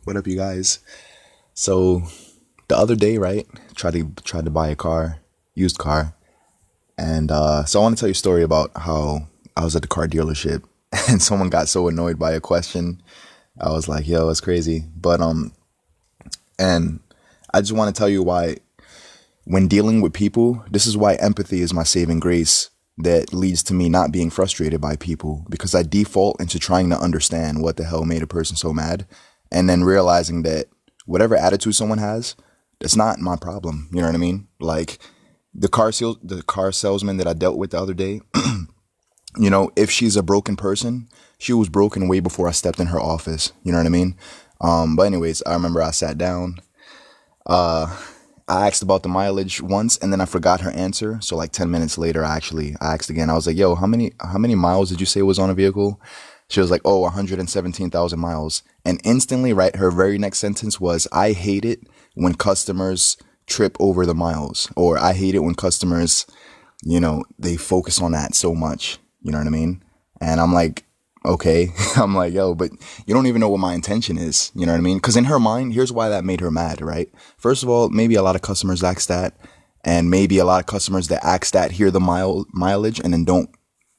What up, you guys? So the other day, right? Tried to buy a car, used car, and so I want to tell you a story about how I was at the car dealership, and someone got so annoyed by a question. I was like, "Yo, it's crazy," and I just want to tell you why, when dealing with people, this is why empathy is my saving grace. That leads to me not being frustrated by people because I default into trying to understand what the hell made a person so mad, and then realizing that whatever attitude someone has, that's not my problem. You know what I mean? Like the car salesman that I dealt with the other day. If she's a broken person, she was broken way before I stepped in her office. You know what I mean? But anyways, I remember I sat down. I asked about the mileage once, and then I forgot her answer. So like 10 minutes later, I asked again. I was like, "Yo, how many miles did you say was on a vehicle?" She was like, "Oh, 117,000 miles." And instantly, right, her very next sentence was, "I hate it when customers trip over the miles," or "I hate it when customers, they focus on that so much." You know what I mean? And I'm like, okay. I'm like, yo, but you don't even know what my intention is. You know what I mean? Because in her mind, here's why that made her mad, right? First of all, maybe a lot of customers ask that. And maybe a lot of customers that ask that hear the mileage and then don't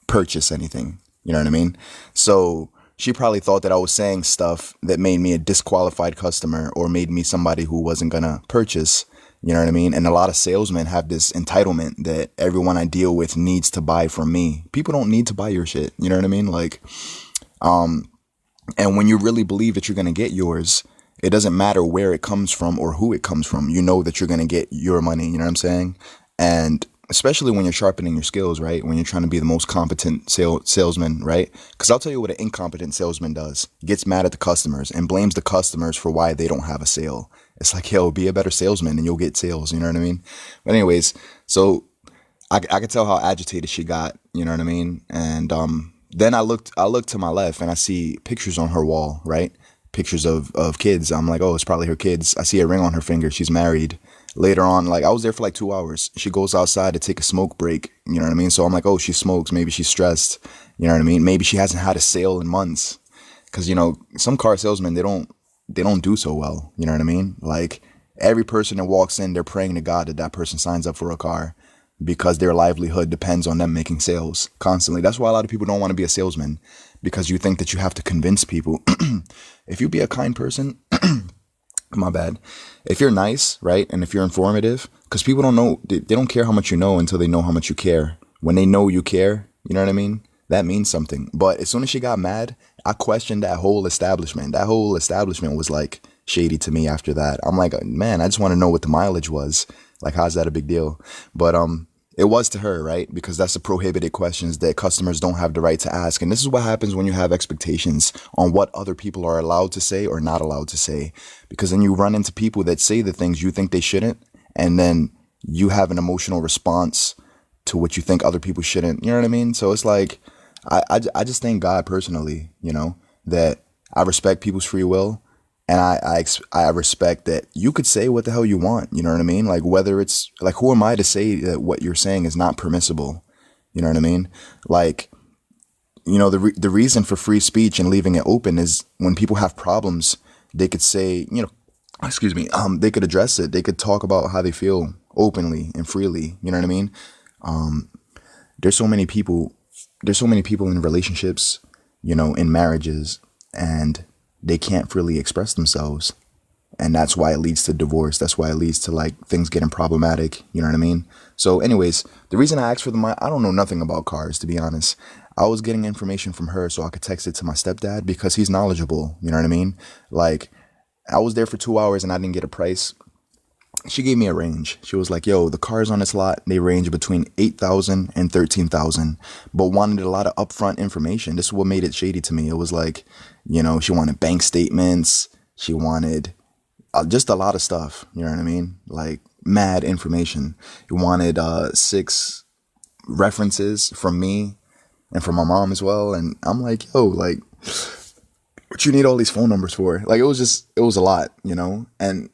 purchase anything. You know what I mean? So she probably thought that I was saying stuff that made me a disqualified customer or made me somebody who wasn't gonna purchase. You know what I mean? And a lot of salesmen have this entitlement that everyone I deal with needs to buy from me. People don't need to buy your shit. You know what I mean? Like, and when you really believe that you're going to get yours, it doesn't matter where it comes from or who it comes from. You know that you're going to get your money. You know what I'm saying? And especially when you're sharpening your skills, right? When you're trying to be the most competent salesman, right? Because I'll tell you what an incompetent salesman does: gets mad at the customers and blames the customers for why they don't have a sale. It's like, yo, be a better salesman and you'll get sales. You know what I mean? But anyways, so I could tell how agitated she got, you know what I mean? And then I looked to my left and I see pictures on her wall, right? Pictures of kids. I'm like, oh, it's probably her kids. I see a ring on her finger. She's married. Later on, like I was there for like 2 hours. She goes outside to take a smoke break, you know what I mean? So I'm like, oh, she smokes. Maybe she's stressed, you know what I mean? Maybe she hasn't had a sale in months. Cause some car salesmen, they don't do so well. You know what I mean? Like every person that walks in, they're praying to God that that person signs up for a car because their livelihood depends on them making sales constantly. That's why a lot of people don't want to be a salesman, because you think that you have to convince people. If you be a kind person, my bad. If you're nice, right, and if you're informative, because people don't know, they don't care how much you know until they know how much you care. When they know you care, you know what I mean? That means something. But as soon as she got mad, I questioned that whole establishment. That whole establishment was like shady to me after that. I'm like, man, I just want to know what the mileage was. Like, how's that a big deal? But it was to her, right? Because that's the prohibited questions that customers don't have the right to ask. And this is what happens when you have expectations on what other people are allowed to say or not allowed to say. Because then you run into people that say the things you think they shouldn't, and then you have an emotional response to what you think other people shouldn't. You know what I mean? So it's like, I just thank God personally, that I respect people's free will. And I respect that you could say what the hell you want. You know what I mean? Like, whether it's like, who am I to say that what you're saying is not permissible? You know what I mean? Like, the reason for free speech and leaving it open is when people have problems, they could say, excuse me, they could address it. They could talk about how they feel openly and freely. You know what I mean? There's so many people, there's so many people in relationships, in marriages, and they can't freely express themselves. And that's why it leads to divorce. That's why it leads to like things getting problematic. You know what I mean? So anyways, the reason I asked for I don't know nothing about cars, to be honest. I was getting information from her so I could text it to my stepdad because he's knowledgeable. You know what I mean? Like, I was there for 2 hours and I didn't get a price. She gave me a range. She was like, yo, the cars on this lot, they range between 8,000 and 13,000, but wanted a lot of upfront information. This is what made it shady to me. It was like, she wanted bank statements. She wanted just a lot of stuff. You know what I mean? Like, mad information. He wanted 6 references from me and from my mom as well. And I'm like, yo, like, what you need all these phone numbers for? Like, it was a lot, and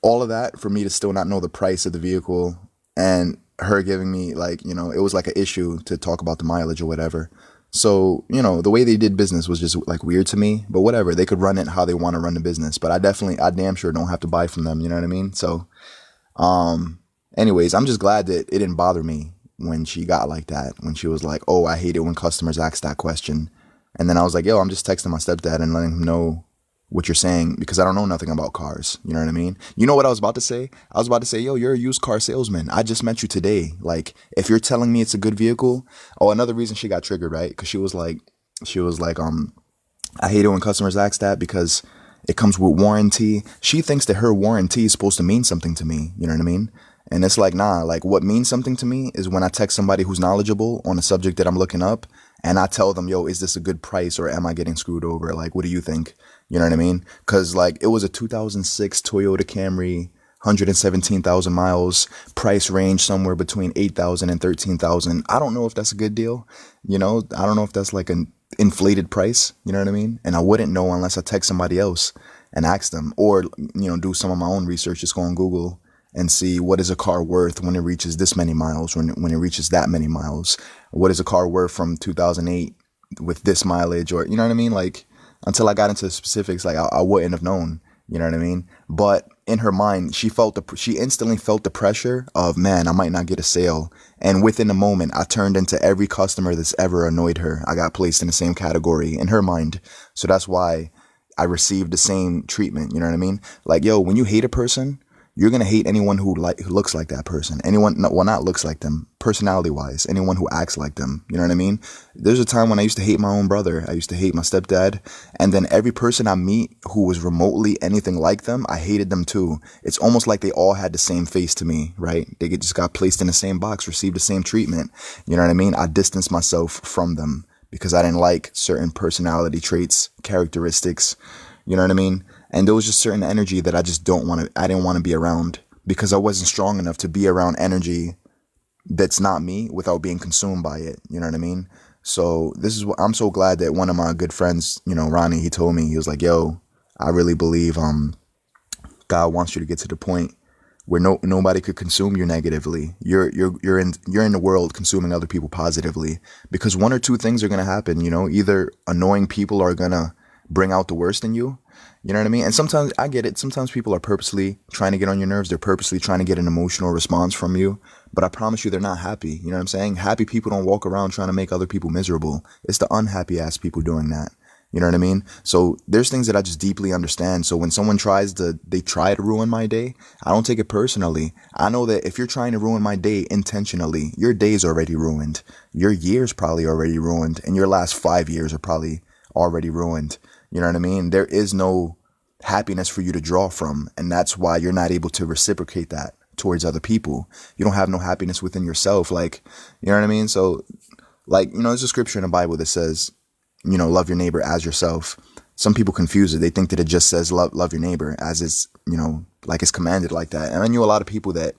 all of that for me to still not know the price of the vehicle, and her giving me, like, it was like an issue to talk about the mileage or whatever. So, the way they did business was just like weird to me, but whatever. They could run it how they want to run the business, but I damn sure don't have to buy from them. You know what I mean? So, anyways, I'm just glad that it didn't bother me when she got like that, when she was like, oh, I hate it when customers ask that question. And then I was like, yo, I'm just texting my stepdad and letting him know what you're saying because I don't know nothing about cars. You know what I mean? You know what I was about to say? I was about to say, yo, you're a used car salesman. I just met you today. Like, if you're telling me it's a good vehicle. Oh, another reason she got triggered, right? Because she was like, I hate it when customers ask that because it comes with warranty. She thinks that her warranty is supposed to mean something to me. You know what I mean? And it's like, nah, like what means something to me is when I text somebody who's knowledgeable on a subject that I'm looking up and I tell them, yo, is this a good price or am I getting screwed over? Like, what do you think? You know what I mean? Because like it was a 2006 Toyota Camry, 117,000 miles, price range somewhere between 8,000 and 13,000. I don't know if that's a good deal. I don't know if that's like an inflated price. You know what I mean? And I wouldn't know unless I text somebody else and ask them or, do some of my own research. Just go on Google and see what is a car worth when it reaches this many miles, when it reaches that many miles. What is a car worth from 2008 with this mileage or, you know what I mean? Like until I got into the specifics, like I wouldn't have known, you know what I mean? But in her mind, she instantly felt the pressure of, man, I might not get a sale. And within a moment, I turned into every customer that's ever annoyed her. I got placed in the same category in her mind. So that's why I received the same treatment. You know what I mean? Like, yo, when you hate a person, you're going to hate anyone who looks like that person. Anyone, not looks like them, personality wise, anyone who acts like them. You know what I mean? There's a time when I used to hate my own brother. I used to hate my stepdad. And then every person I meet who was remotely anything like them, I hated them too. It's almost like they all had the same face to me, right? They just got placed in the same box, received the same treatment. You know what I mean? I distanced myself from them because I didn't like certain personality traits, characteristics. You know what I mean? And there was just certain energy that I didn't want to be around because I wasn't strong enough to be around energy that's not me without being consumed by it. You know what I mean? So this is what I'm so glad that one of my good friends, Ronnie, he told me, he was like, yo, I really believe, God wants you to get to the point where nobody could consume you negatively. You're in the world consuming other people positively because one or two things are going to happen, either annoying people are going to bring out the worst in you. You know what I mean? And sometimes I get it. Sometimes people are purposely trying to get on your nerves. They're purposely trying to get an emotional response from you. But I promise you, they're not happy. You know what I'm saying? Happy people don't walk around trying to make other people miserable. It's the unhappy ass people doing that. You know what I mean? So there's things that I just deeply understand. So when someone try to ruin my day, I don't take it personally. I know that if you're trying to ruin my day intentionally, your day's already ruined. Your year's probably already ruined. And your last 5 years are probably already ruined. You know what I mean? There is no happiness for you to draw from. And that's why you're not able to reciprocate that towards other people. You don't have no happiness within yourself. Like, you know what I mean? So like, there's a scripture in the Bible that says, love your neighbor as yourself. Some people confuse it. They think that it just says love your neighbor as it's, like it's commanded like that. And I knew a lot of people that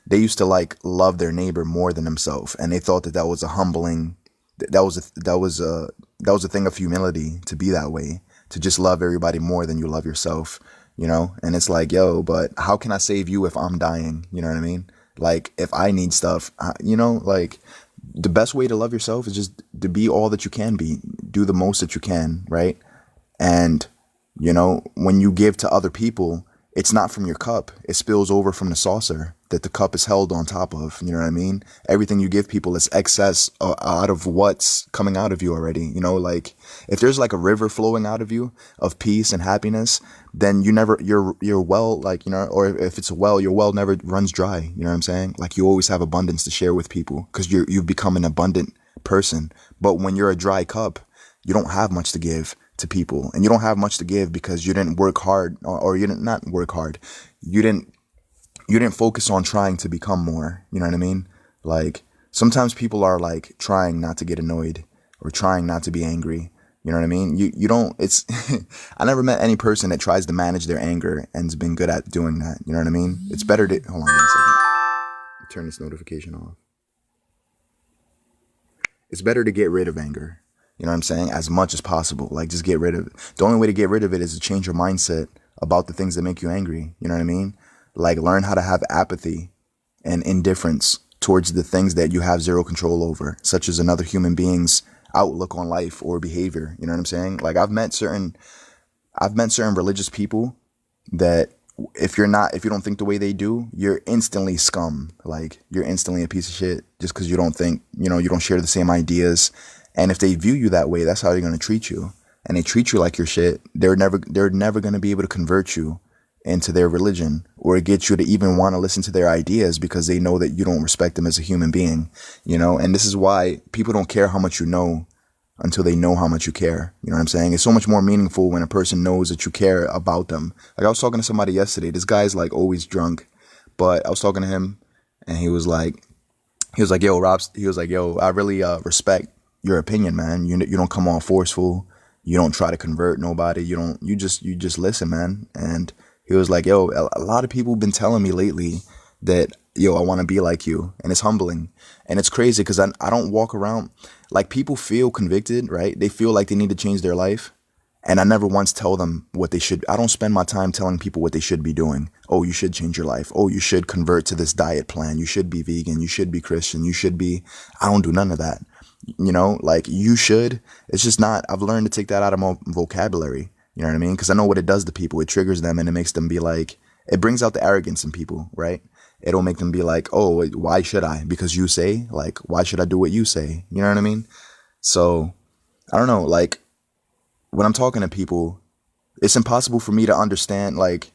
they used to like love their neighbor more than themselves. And they thought that was a humbling, that was a thing of humility to be that way. To just love everybody more than you love yourself, and it's like, yo, but how can I save you if I'm dying? You know what I mean? Like if I need stuff, like the best way to love yourself is just to be all that you can be, do the most that you can. Right. And, when you give to other people, it's not from your cup. It spills over from the saucer that the cup is held on top of. You know what I mean? Everything you give people is excess out of what's coming out of you already. Like if there's like a river flowing out of you of peace and happiness, then your well, like, or if it's a well, your well never runs dry. You know what I'm saying? Like you always have abundance to share with people because you've become an abundant person. But when you're a dry cup, you don't have much to give to people, and you don't have much to give because you didn't work hard, or you didn't not work hard. You didn't focus on trying to become more. You know what I mean? Like sometimes people are like trying not to get annoyed or trying not to be angry. You know what I mean? You don't, it's, I never met any person that tries to manage their anger and has been good at doing that. You know what I mean? It's better to, hold on a second. Turn this notification off. It's better to get rid of anger. You know what I'm saying? As much as possible. Like just get rid of it. The only way to get rid of it is to change your mindset about the things that make you angry. You know what I mean? Like learn how to have apathy and indifference towards the things that you have zero control over, such as another human being's outlook on life or behavior. You know what I'm saying? Like I've met certain religious people that if you don't think the way they do, you're instantly scum. Like you're instantly a piece of shit just because you don't think, you don't share the same ideas. And if they view you that way, that's how they're going to treat you. And they treat you like your shit. They're never going to be able to convert you into their religion or get you to even want to listen to their ideas because they know that you don't respect them as a human being, and this is why people don't care how much you know until they know how much you care. You know what I'm saying? It's so much more meaningful when a person knows that you care about them. Like I was talking to somebody yesterday. This guy's like always drunk, but I was talking to him and he was like, yo, Rob, he was like, yo, I really respect your opinion, man. You don't come on forceful. You don't try to convert nobody. You just listen, man. And he was like, yo, a lot of people have been telling me lately that, yo, I want to be like you. And it's humbling. And it's crazy because I don't walk around like people feel convicted, right? They feel like they need to change their life. And I never once tell them what they should. I don't spend my time telling people what they should be doing. Oh, you should change your life. Oh, you should convert to this diet plan. You should be vegan. You should be Christian. I don't do none of that. Like you should. It's just not. I've learned to take that out of my vocabulary. You know what I mean? Because I know what it does to people. It triggers them and it makes them be like, it brings out the arrogance in people, right? It'll make them be like, oh, why should I? Because you say, like, why should I do what you say? You know what I mean? So I don't know. Like when I'm talking to people, it's impossible for me to understand, like,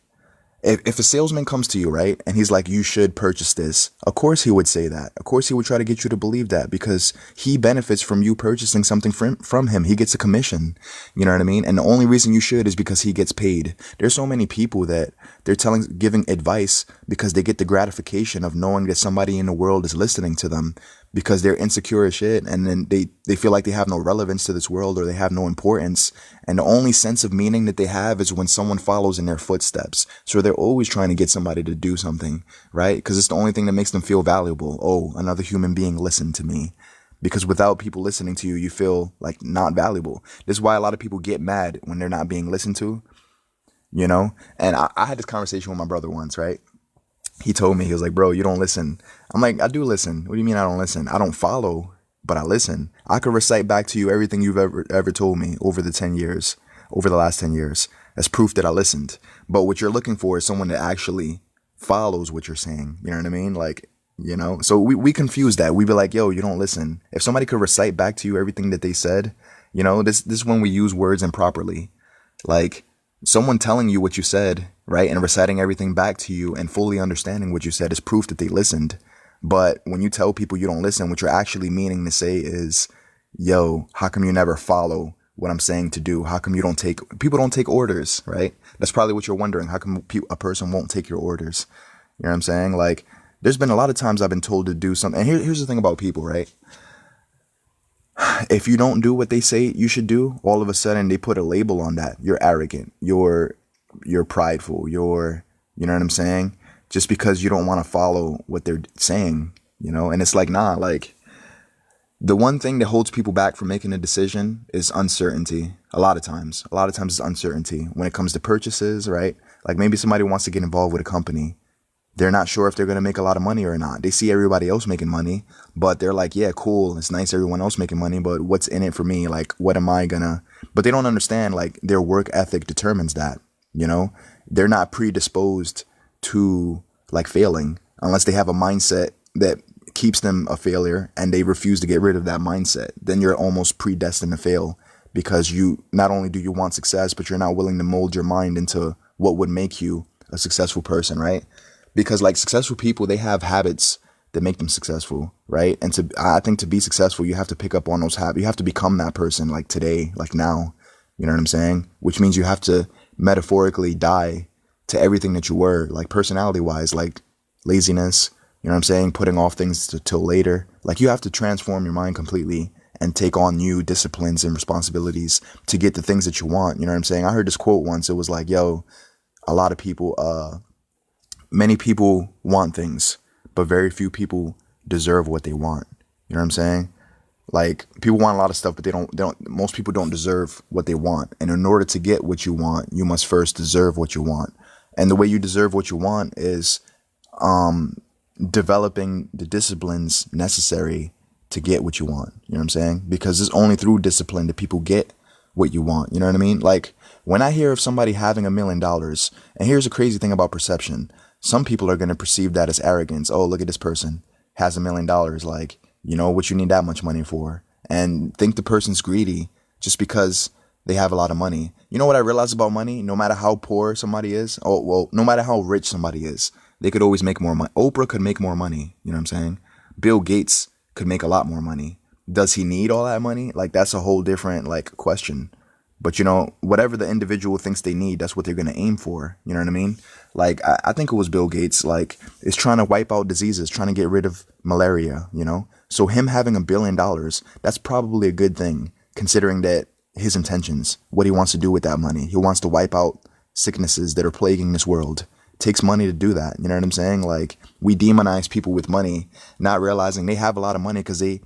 if a salesman comes to you, right, and he's like, you should purchase this, of course he would say that. Of course he would try to get you to believe that because he benefits from you purchasing something from him. He gets a commission. You know what I mean? And the only reason you should is because he gets paid. There's so many people that they're giving advice because they get the gratification of knowing that somebody in the world is listening to them because they're insecure as shit. And then they feel like they have no relevance to this world or they have no importance. And the only sense of meaning that they have is when someone follows in their footsteps. So they're always trying to get somebody to do something, right? Because it's the only thing that makes them feel valuable. Oh, another human being listened to me. Because without people listening to you, you feel like not valuable. This is why a lot of people get mad when they're not being listened to, And I had this conversation with my brother once, right? He told me, he was like, bro, you don't listen. I'm like, I do listen. What do you mean I don't listen? I don't follow, but I listen. I could recite back to you everything you've ever told me over the last 10 years. That's proof that I listened. But what you're looking for is someone that actually follows what you're saying. You know what I mean? Like, so we confuse that. We be like, yo, you don't listen. If somebody could recite back to you everything that they said, this is when we use words improperly. Like someone telling you what you said, right, and reciting everything back to you and fully understanding what you said is proof that they listened. But when you tell people you don't listen, what you're actually meaning to say is, yo, how come you never follow what I'm saying to do? How come people don't take orders, right? That's probably what you're wondering. How come a person won't take your orders? You know what I'm saying? Like, there's been a lot of times I've been told to do something. And here's the thing about people, right? If you don't do what they say you should do, all of a sudden they put a label on that. You're arrogant. You're prideful. You know what I'm saying? Just because you don't want to follow what they're saying, And it's like, nah, like the one thing that holds people back from making a decision is uncertainty. A lot of times it's uncertainty when it comes to purchases, right? Like maybe somebody wants to get involved with a company. They're not sure if they're going to make a lot of money or not. They see everybody else making money, but they're like, yeah, cool. It's nice everyone else making money, but what's in it for me? Like, what am I gonna, but they don't understand like their work ethic determines that, they're not predisposed to like failing unless they have a mindset that keeps them a failure and they refuse to get rid of that mindset. Then you're almost predestined to fail because you, not only do you want success, but you're not willing to mold your mind into what would make you a successful person, right? Because like successful people, they have habits that make them successful, right? And I think to be successful, you have to pick up on those habits. You have to become that person like today, like now, you know what I'm saying? Which means you have to metaphorically die to everything that you were, like personality wise, like laziness, you know what I'm saying? Putting off things till later. Like you have to transform your mind completely and take on new disciplines and responsibilities to get the things that you want. You know what I'm saying? I heard this quote once. It was like, yo, a lot of people, many people want things, but very few people deserve what they want. You know what I'm saying? Like people want a lot of stuff, but most people don't deserve what they want. And in order to get what you want, you must first deserve what you want. And the way you deserve what you want is, developing the disciplines necessary to get what you want. You know what I'm saying? Because it's only through discipline that people get what you want. You know what I mean? Like when I hear of somebody having $1 million, and here's a crazy thing about perception. Some people are going to perceive that as arrogance. Oh, look at this person has $1 million. Like, you know what you need that much money for? And think the person's greedy just because they have a lot of money. You know what I realized about money? No matter how poor somebody is, oh, well, no matter how rich somebody is, they could always make more money. Oprah could make more money. You know what I'm saying? Bill Gates could make a lot more money. Does he need all that money? Like, that's a whole different, like, question. But, you know, whatever the individual thinks they need, that's what they're going to aim for. You know what I mean? Like, I think it was Bill Gates, like, is trying to wipe out diseases, trying to get rid of malaria, you know? So him having $1 billion, that's probably a good thing, considering that his intentions, what he wants to do with that money. He wants to wipe out sicknesses that are plaguing this world. It takes money to do that. You know what I'm saying? Like, we demonize people with money, not realizing they have a lot of money because they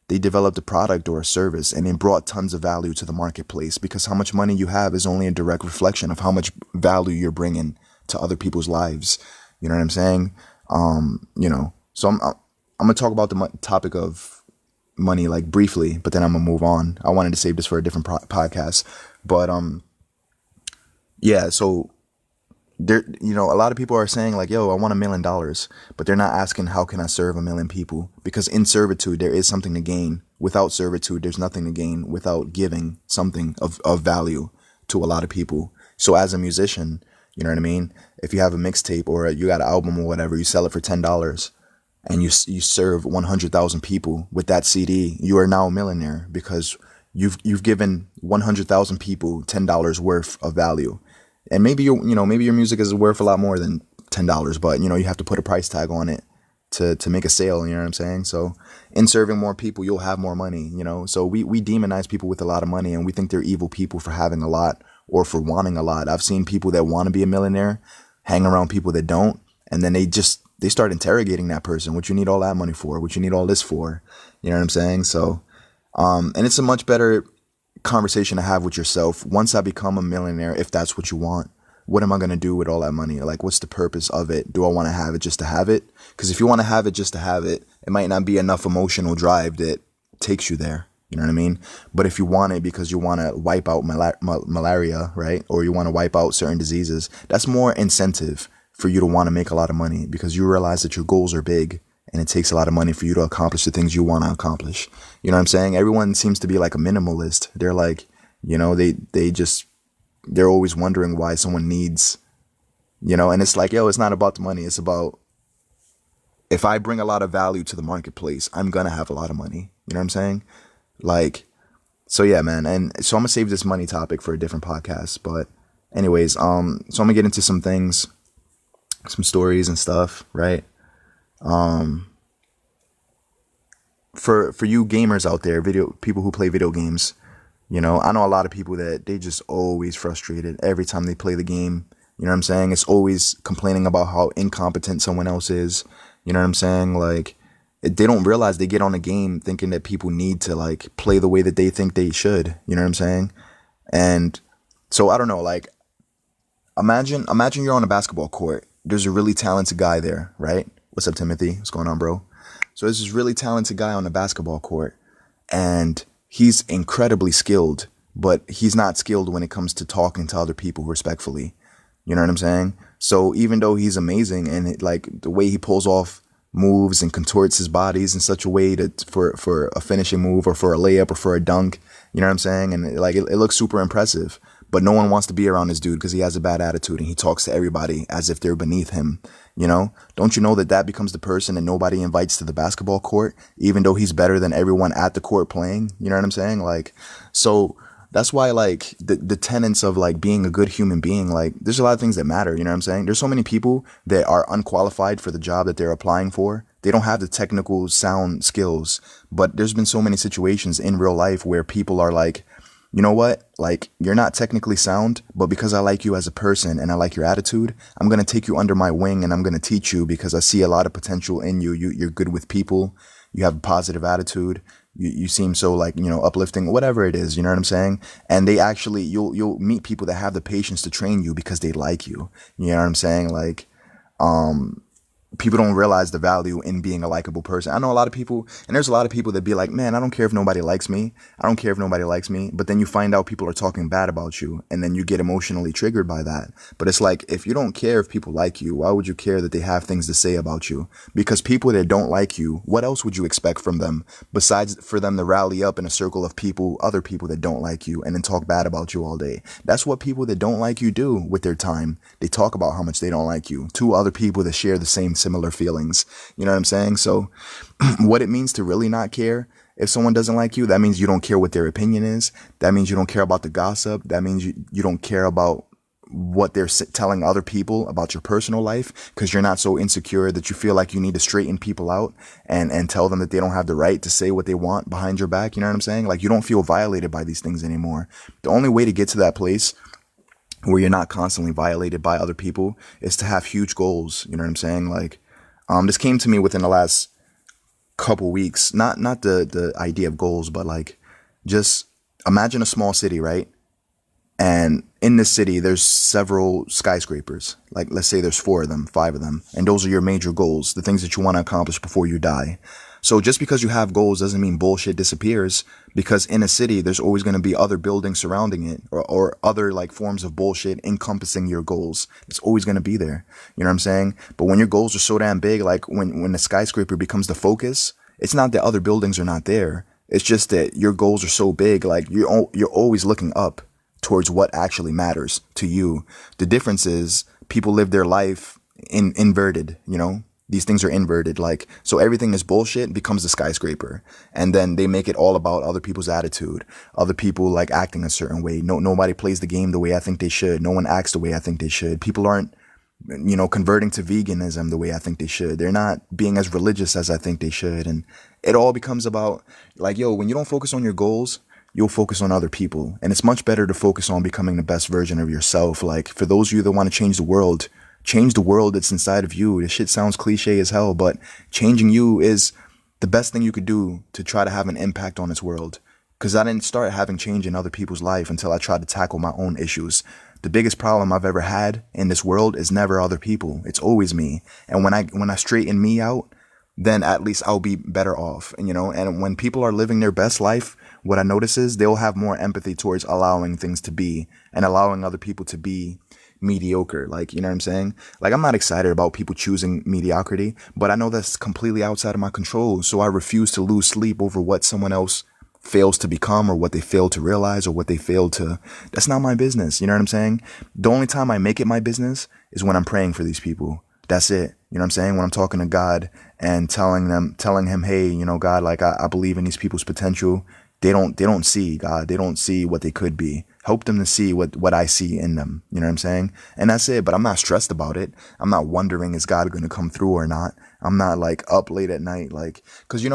developed a product or a service and it brought tons of value to the marketplace, because how much money you have is only a direct reflection of how much value you're bringing to other people's lives. You know what I'm saying? You know, so I'm going to talk about the topic of money like briefly, but then I'm going to move on. I wanted to save this for a different podcast, but yeah, so there, you know, a lot of people are saying like, yo, I want $1 million, but they're not asking how can I serve 1 million people? Because in servitude, there is something to gain. Without servitude, there's nothing to gain without giving something of value to a lot of people. So as a musician, you know what I mean? If you have a mixtape or you got an album or whatever, you sell it for $10 and you serve 100,000 people with that CD, you are now a millionaire because you've given 100,000 people $10 worth of value. And maybe maybe your music is worth a lot more than $10, but you know, you have to put a price tag on it to make a sale, you know what I'm saying? So in serving more people, you'll have more money, you know? So we demonize people with a lot of money and we think they're evil people for having a lot or for wanting a lot. I've seen people that want to be a millionaire hang around people that don't, and then they start interrogating that person. What you need all that money for? What you need all this for? You know what I'm saying? So, and it's a much better conversation to have with yourself. Once I become a millionaire, if that's what you want, what am I going to do with all that money? Like, what's the purpose of it? Do I want to have it just to have it? Because if you want to have it just to have it, it might not be enough emotional drive that takes you there. You know what I mean? But if you want it because you want to wipe out malaria, right? Or you want to wipe out certain diseases, that's more incentive for you to want to make a lot of money, because you realize that your goals are big and it takes a lot of money for you to accomplish the things you want to accomplish. You know what I'm saying? Everyone seems to be like a minimalist. They're like, you know, they're always wondering why someone needs, you know, and it's like, yo, it's not about the money. It's about, if I bring a lot of value to the marketplace, I'm going to have a lot of money. You know what I'm saying? Like, so yeah, man. And so I'm gonna save this money topic for a different podcast. But anyways, so I'm gonna get into some things, some stories and stuff, right? For you gamers out there, people who play video games, you know, I know a lot of people that they just always frustrated every time they play the game. You know what I'm saying? It's always complaining about how incompetent someone else is. You know what I'm saying? Like, they don't realize they get on a game thinking that people need to like play the way that they think they should. You know what I'm saying? And so I don't know, like, imagine you're on a basketball court. There's a really talented guy there, right? What's up, Timothy? What's going on, bro? So there's this really talented guy on the basketball court, and he's incredibly skilled, but he's not skilled when it comes to talking to other people respectfully. You know what I'm saying? So even though he's amazing and like the way he pulls off moves and contorts his bodies in such a way for a finishing move or for a layup or for a dunk, you know what I'm saying? And it looks super impressive, but no one wants to be around this dude because he has a bad attitude and he talks to everybody as if they're beneath him. You know, don't you know that becomes the person that nobody invites to the basketball court, even though he's better than everyone at the court playing? You know what I'm saying? Like, so that's why, like, the tenets of like being a good human being, like, there's a lot of things that matter. You know what I'm saying? There's so many people that are unqualified for the job that they're applying for. They don't have the technical sound skills, but there's been so many situations in real life where people are like, you know what? Like, you're not technically sound, but because I like you as a person and I like your attitude, I'm going to take you under my wing and I'm going to teach you because I see a lot of potential in you. You're good with people. You have a positive attitude. You seem so, like, you know, uplifting, whatever it is, you know what I'm saying? And they actually, you'll meet people that have the patience to train you because they like you. You know what I'm saying? Like, People don't realize the value in being a likable person. I know a lot of people, and there's a lot of people that be like, man, I don't care if nobody likes me. I don't care if nobody likes me. But then you find out people are talking bad about you, and then you get emotionally triggered by that. But it's like, if you don't care if people like you, why would you care that they have things to say about you? Because people that don't like you, what else would you expect from them besides for them to rally up in a circle of people, other people that don't like you, and then talk bad about you all day? That's what people that don't like you do with their time. They talk about how much they don't like you to other people that share the same similar feelings. You know what I'm saying? So what it means to really not care if someone doesn't like you, that means you don't care what their opinion is. That means you don't care about the gossip. That means you don't care about what they're telling other people about your personal life, because you're not so insecure that you feel like you need to straighten people out and tell them that they don't have the right to say what they want behind your back. You know what I'm saying? Like, you don't feel violated by these things anymore. The only way to get to that place where you're not constantly violated by other people is to have huge goals. You know what I'm saying? Like, this came to me within the last couple weeks. Not the idea of goals, but like, just imagine a small city, right? And in this city, there's several skyscrapers. Like, let's say there's 4 of them, 5 of them. And those are your major goals, the things that you want to accomplish before you die. So just because you have goals doesn't mean bullshit disappears, because in a city, there's always going to be other buildings surrounding it, or other like forms of bullshit encompassing your goals. It's always going to be there. You know what I'm saying? But when your goals are so damn big, like when the skyscraper becomes the focus, it's not that other buildings are not there. It's just that your goals are so big, like you're always looking up towards what actually matters to you. The difference is people live their life inverted, you know? These things are inverted. Like, so everything is bullshit becomes the skyscraper. And then they make it all about other people's attitude, other people like acting a certain way. Nobody plays the game the way I think they should. No one acts the way I think they should. People aren't, converting to veganism the way I think they should. They're not being as religious as I think they should. And it all becomes about like, yo, when you don't focus on your goals, you'll focus on other people. And it's much better to focus on becoming the best version of yourself. Like, for those of you that want to change the world that's inside of you. This shit sounds cliche as hell, but changing you is the best thing you could do to try to have an impact on this world. Because I didn't start having change in other people's life until I tried to tackle my own issues. The biggest problem I've ever had in this world is never other people. It's always me. And when I straighten me out, then at least I'll be better off. And when people are living their best life, what I notice is they'll have more empathy towards allowing things to be and allowing other people to be mediocre. Like, you know what I'm saying? Like, I'm not excited about people choosing mediocrity, but I know that's completely outside of my control. So I refuse to lose sleep over what someone else fails to become, or what they fail to realize, or what they fail to. That's not my business. You know what I'm saying? The only time I make it my business is when I'm praying for these people. That's it. You know what I'm saying? When I'm talking to God and telling him, hey, God, like, I believe in these people's potential. They don't see God. They don't see what they could be. Help them to see what I see in them. You know what I'm saying? And that's it. But I'm not stressed about it. I'm not wondering, is God going to come through or not? I'm not like up late at night. Like, cause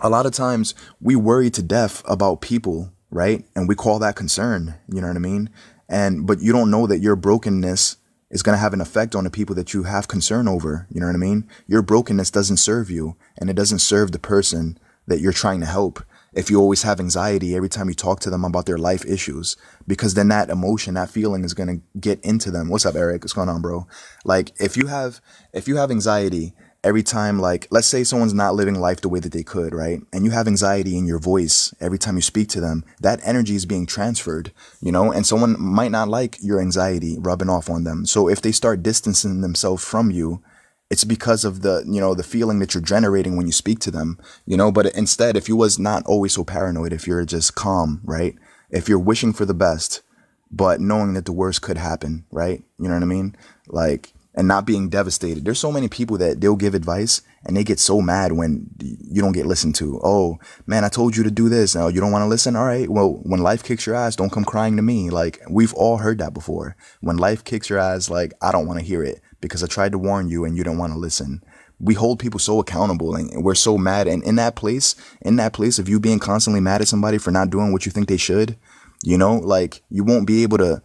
a lot of times we worry to death about people, right? And we call that concern. You know what I mean? But you don't know that your brokenness is going to have an effect on the people that you have concern over. You know what I mean? Your brokenness doesn't serve you, and it doesn't serve the person that you're trying to help. If you always have anxiety every time you talk to them about their life issues, because then that emotion, that feeling is going to get into them. What's up, Eric? What's going on, bro? Like, if you have anxiety every time, like, let's say someone's not living life the way that they could, right? And you have anxiety in your voice every time you speak to them, that energy is being transferred, and someone might not like your anxiety rubbing off on them. So if they start distancing themselves from you, it's because of the feeling that you're generating when you speak to them, but instead, if you was not always so paranoid, if you're just calm, right? If you're wishing for the best, but knowing that the worst could happen, right? You know what I mean? Like, and not being devastated. There's so many people that they'll give advice and they get so mad when you don't get listened to. Oh man, I told you to do this. Now you don't want to listen. All right. Well, when life kicks your ass, don't come crying to me. Like, we've all heard that before. When life kicks your ass, like, I don't want to hear it because I tried to warn you and you didn't want to listen. We hold people so accountable and we're so mad. And in that place of you being constantly mad at somebody for not doing what you think they should, like, you won't be able to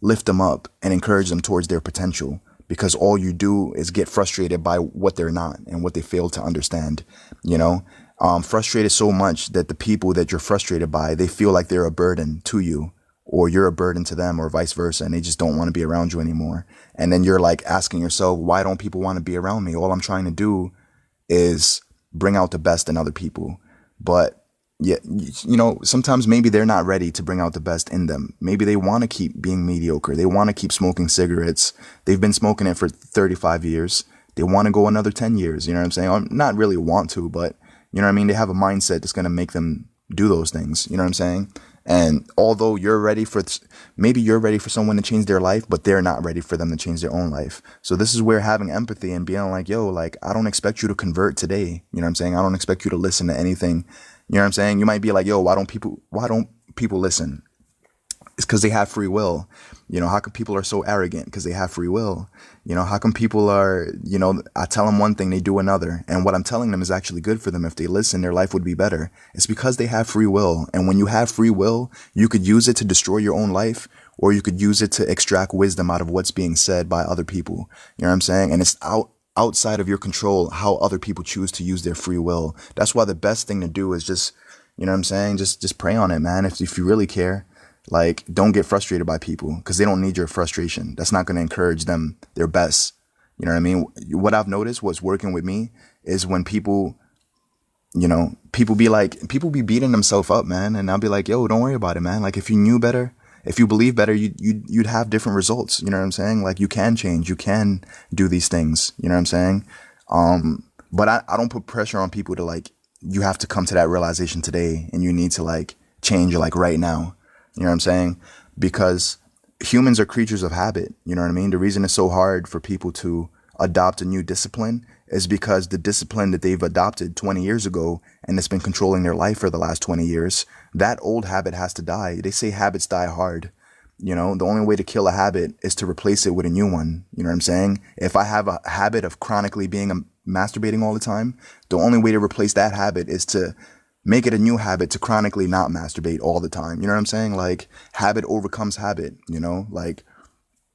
lift them up and encourage them towards their potential, because all you do is get frustrated by what they're not and what they fail to understand, frustrated so much that the people that you're frustrated by, they feel like they're a burden to you, or you're a burden to them, or vice versa, and they just don't want to be around you anymore. And then you're like asking yourself, why don't people want to be around me? All I'm trying to do is bring out the best in other people. But yeah, sometimes maybe they're not ready to bring out the best in them. Maybe they want to keep being mediocre. They want to keep smoking cigarettes. They've been smoking it for 35 years. They want to go another 10 years. You know what I'm saying? Or not really want to, but you know what I mean? They have a mindset that's going to make them do those things. You know what I'm saying? And although maybe you're ready for someone to change their life, but they're not ready for them to change their own life. So this is where having empathy and being like, yo, like, I don't expect you to convert today. You know what I'm saying? I don't expect you to listen to anything. You know what I'm saying? You might be like, yo, why don't people listen? It's because they have free will. How come people are so arrogant? Because they have free will. How come people are, I tell them one thing, they do another. And what I'm telling them is actually good for them. If they listen, their life would be better. It's because they have free will. And when you have free will, you could use it to destroy your own life, or you could use it to extract wisdom out of what's being said by other people. You know what I'm saying? And it's outside of your control how other people choose to use their free will. That's why the best thing to do is just, you know what I'm saying? Just pray on it, man. If you really care. Like, don't get frustrated by people, because they don't need your frustration. That's not going to encourage them their best. You know what I mean? What I've noticed what's working with me is when people people be beating themselves up, man. And I'll be like, yo, don't worry about it, man. Like, if you knew better, if you believe better, you'd have different results. You know what I'm saying? Like, you can change, you can do these things. You know what I'm saying? But I don't put pressure on people to, like, you have to come to that realization today and you need to, like, change, like, right now. You know what I'm saying? Because humans are creatures of habit. You know what I mean? The reason it's so hard for people to adopt a new discipline is because the discipline that they've adopted 20 years ago and it's been controlling their life for the last 20 years, that old habit has to die. They say habits die hard. The only way to kill a habit is to replace it with a new one. You know what I'm saying? If I have a habit of chronically being masturbating all the time, the only way to replace that habit is to make it a new habit to chronically not masturbate all the time. You know what I'm saying? Like, habit overcomes habit, like,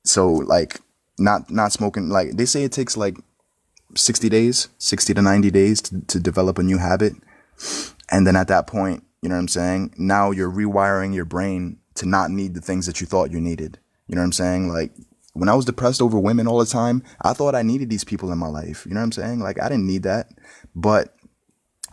so, like, not smoking, like, they say it takes like 60 to 90 days to develop a new habit. And then at that point, you know what I'm saying? Now you're rewiring your brain to not need the things that you thought you needed. You know what I'm saying? Like, when I was depressed over women all the time, I thought I needed these people in my life. You know what I'm saying? Like, I didn't need that. But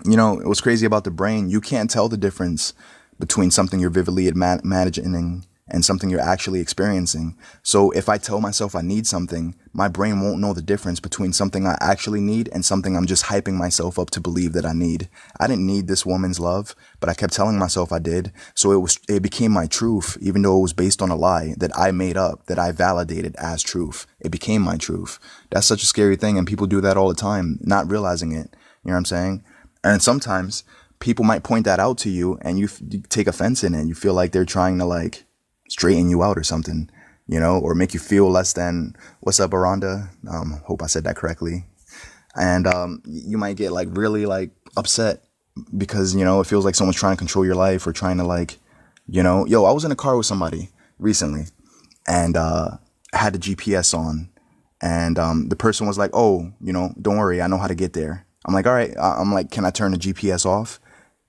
it was crazy about the brain. You can't tell the difference between something you're vividly imagining and something you're actually experiencing. So if I tell myself I need something, my brain won't know the difference between something I actually need and something I'm just hyping myself up to believe that I need. I didn't need this woman's love, but I kept telling myself I did. So it became my truth, even though it was based on a lie that I made up, that I validated as truth. It became my truth. That's such a scary thing. And people do that all the time, not realizing it. You know what I'm saying? And sometimes people might point that out to you and you take offense in it. You feel like they're trying to, like, straighten you out or something, or make you feel less than. What's up, Aranda? Hope I said that correctly. And you might get, like, really, like, upset because, it feels like someone's trying to control your life or trying to, like, yo, I was in a car with somebody recently and had the GPS on, and the person was like, oh, don't worry, I know how to get there. I'm like, all right. I'm like, can I turn the GPS off?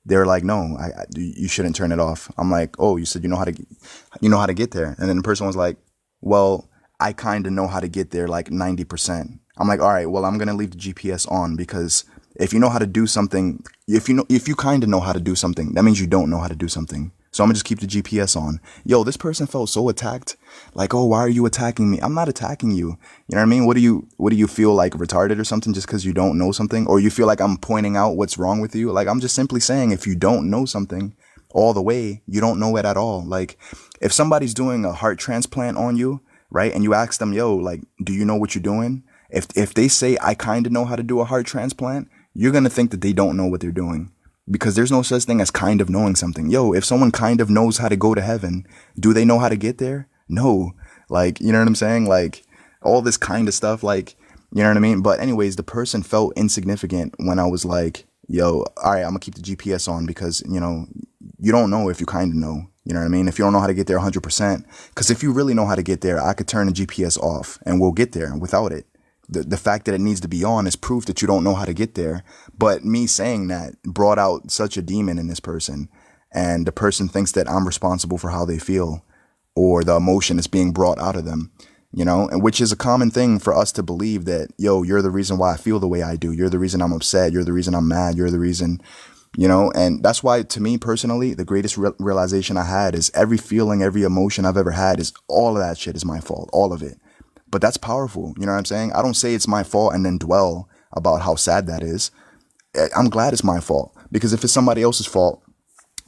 They're like, no, you shouldn't turn it off. I'm like, oh, you said you know how to get there. And then the person was like, well, I kind of know how to get there, like 90%. I'm like, all right, well, I'm going to leave the GPS on, because if you know how to do something, if you kind of know how to do something, that means you don't know how to do something. So I'm gonna just keep the GPS on. Yo, this person felt so attacked. Like, oh, why are you attacking me? I'm not attacking you. You know what I mean? What do you feel, like retarded or something just because you don't know something? Or you feel like I'm pointing out what's wrong with you? Like, I'm just simply saying, if you don't know something all the way, you don't know it at all. Like, if somebody's doing a heart transplant on you, right? And you ask them, yo, like, do you know what you're doing? If they say, I kind of know how to do a heart transplant, you're going to think that they don't know what they're doing. Because there's no such thing as kind of knowing something. Yo, if someone kind of knows how to go to heaven, do they know how to get there? No. Like, you know what I'm saying? Like, all this kind of stuff, like, you know what I mean? But anyways, the person felt insignificant when I was like, yo, all right, I'm going to keep the GPS on, because, you don't know if you kind of know. You know what I mean? If you don't know how to get there 100%. Because if you really know how to get there, I could turn the GPS off and we'll get there without it. The fact that it needs to be on is proof that you don't know how to get there. But me saying that brought out such a demon in this person. And the person thinks that I'm responsible for how they feel. or the emotion is being brought out of them, and which is a common thing for us to believe that, yo, you're the reason why I feel the way I do. You're the reason I'm upset. You're the reason I'm mad. You're the reason, and that's why, to me personally, the greatest realization I had is every feeling, every emotion I've ever had is all of that shit is my fault, all of it. But that's powerful. You know what I'm saying? I don't say it's my fault and then dwell about how sad that is. I'm glad it's my fault, because if it's somebody else's fault,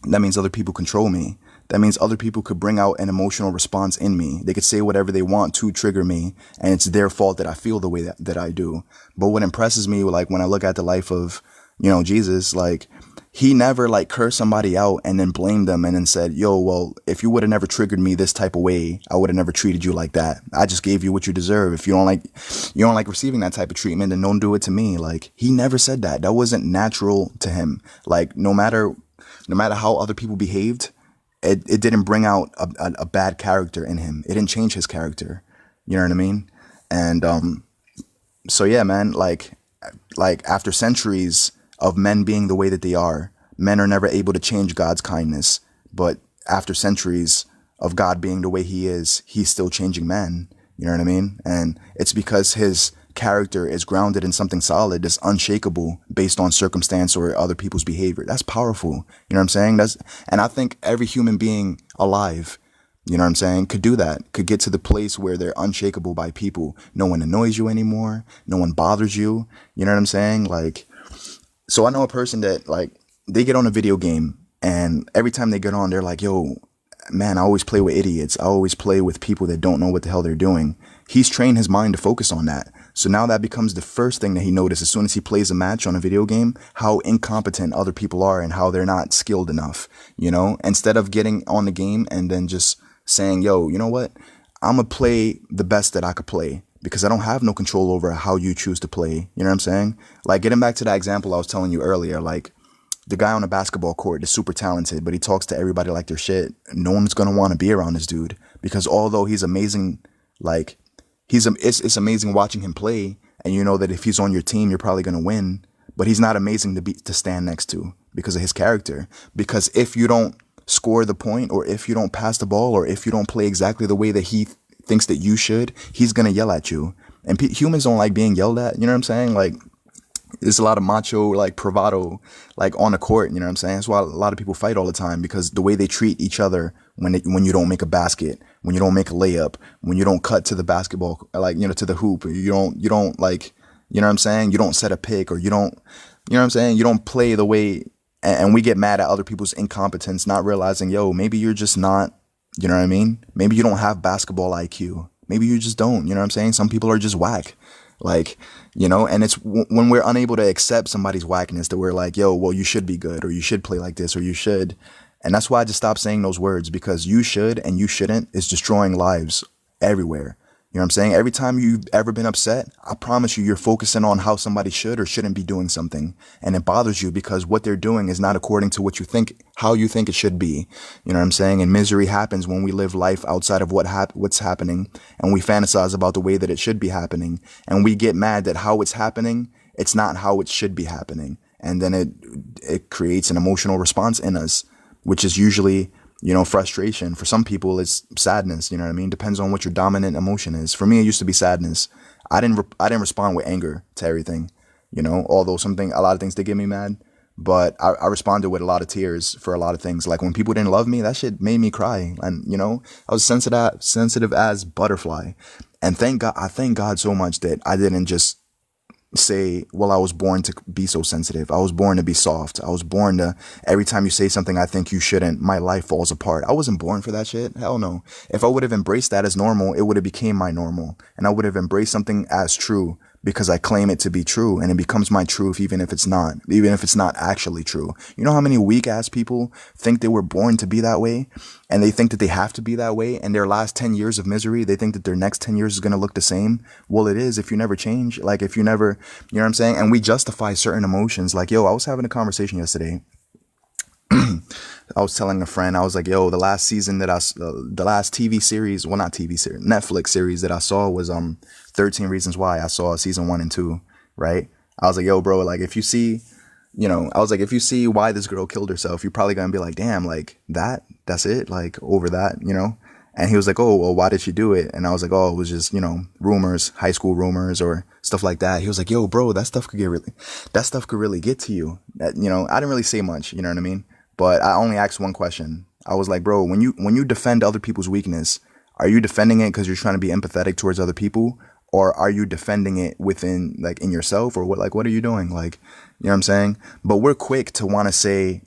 that means other people control me. That means other people could bring out an emotional response in me. They could say whatever they want to trigger me, and it's their fault that I feel the way that I do. But what impresses me, like when I look at the life of, Jesus, like he never like cursed somebody out and then blamed them and then said, yo, well, if you would have never triggered me this type of way, I would have never treated you like that. I just gave you what you deserve. If you don't like receiving that type of treatment, then don't do it to me. Like he never said that. That wasn't natural to him. Like no matter how other people behaved, it didn't bring out a bad character in him. It didn't change his character. You know what I mean? And so yeah, man, like after centuries of men being the way that they are, men are never able to change God's kindness. But after centuries of God being the way he is, he's still changing men. You know what I mean? And it's because his character is grounded in something solid that's unshakable based on circumstance or other people's behavior. That's powerful. You know what I'm saying? And I think every human being alive, you know what I'm saying, could do that, could get to the place where they're unshakable by people. No one annoys you anymore. No one bothers you. You know what I'm saying? Like, so I know a person that like they get on a video game and every time they get on, they're like, yo, man, I always play with idiots. I always play with people that don't know what the hell they're doing. He's trained his mind to focus on that. So now that becomes the first thing that he notices as soon as he plays a match on a video game, how incompetent other people are and how they're not skilled enough, instead of getting on the game and then just saying, yo, you know what? I'm going to play the best that I could play because I don't have no control over how you choose to play. You know what I'm saying? Like getting back to that example I was telling you earlier, like the guy on the basketball court is super talented, but he talks to everybody like they're shit. No one's going to want to be around this dude because although he's amazing, like it's amazing watching him play. And you know that if he's on your team, you're probably going to win, but he's not amazing to stand next to because of his character. Because if you don't score the point or if you don't pass the ball or if you don't play exactly the way that he thinks that you should, he's going to yell at you. And humans don't like being yelled at. You know what I'm saying? Like, there's a lot of macho, like bravado, like on the court. You know what I'm saying? That's why a lot of people fight all the time because the way they treat each other when you don't make a basket, when you don't make a layup, when you don't cut to the basketball, like, to the hoop, you don't like, you know what I'm saying? You don't set a pick or you don't, you know what I'm saying? You don't play the way, and we get mad at other people's incompetence, not realizing, yo, maybe you're just not, you know what I mean? Maybe you don't have basketball IQ. Maybe you just don't, you know what I'm saying? Some people are just whack. Like, and it's when we're unable to accept somebody's whackness that we're like, yo, well, you should be good or you should play like this or you should. And that's why I just stopped saying those words because you should and you shouldn't is destroying lives everywhere. You know what I'm saying? Every time you've ever been upset, I promise you're focusing on how somebody should or shouldn't be doing something. And it bothers you because what they're doing is not according to what you think, how you think it should be. You know what I'm saying? And misery happens when we live life outside of what's happening and we fantasize about the way that it should be happening. And we get mad that how it's happening, it's not how it should be happening. And then it creates an emotional response in us, which is usually, frustration. For some people, it's sadness. You know what I mean? Depends on what your dominant emotion is. For me, it used to be sadness. I didn't respond with anger to everything, although a lot of things did get me mad, but I responded with a lot of tears for a lot of things. Like when people didn't love me, that shit made me cry. And, I was sensitive as butterfly. And I thank God so much that I didn't just say, well, I was born to be so sensitive. I was born to be soft. I was born to, every time you say something I think you shouldn't, my life falls apart. I wasn't born for that shit. Hell no. If I would have embraced that as normal, it would have became my normal. And I would have embraced something as true because I claim it to be true and it becomes my truth even if it's not actually true. You know how many weak ass people think they were born to be that way and they think that they have to be that way, and their last 10 years of misery, they think that their next 10 years is going to look the same? Well, it is if you never change. Like if you never, you know what I'm saying? And we justify certain emotions. Like, yo, I was having a conversation yesterday. I was telling a friend, I was like, yo, the last TV series, well, not TV series, Netflix series that I saw was 13 Reasons Why. I saw season 1 and 2, right? I was like, yo, bro, like if you see, if you see why this girl killed herself, you're probably going to be like, damn, like that's it, like over that, And he was like, oh, well, why did she do it? And I was like, oh, it was just, rumors, high school rumors or stuff like that. He was like, yo, bro, that stuff could really get to you. I didn't really say much, you know what I mean? But I only asked one question. I was like, bro, when you defend other people's weakness, are you defending it because you're trying to be empathetic towards other people? Or are you defending it within, like, in yourself? Or what are you doing? Like, you know what I'm saying? But we're quick to want to say,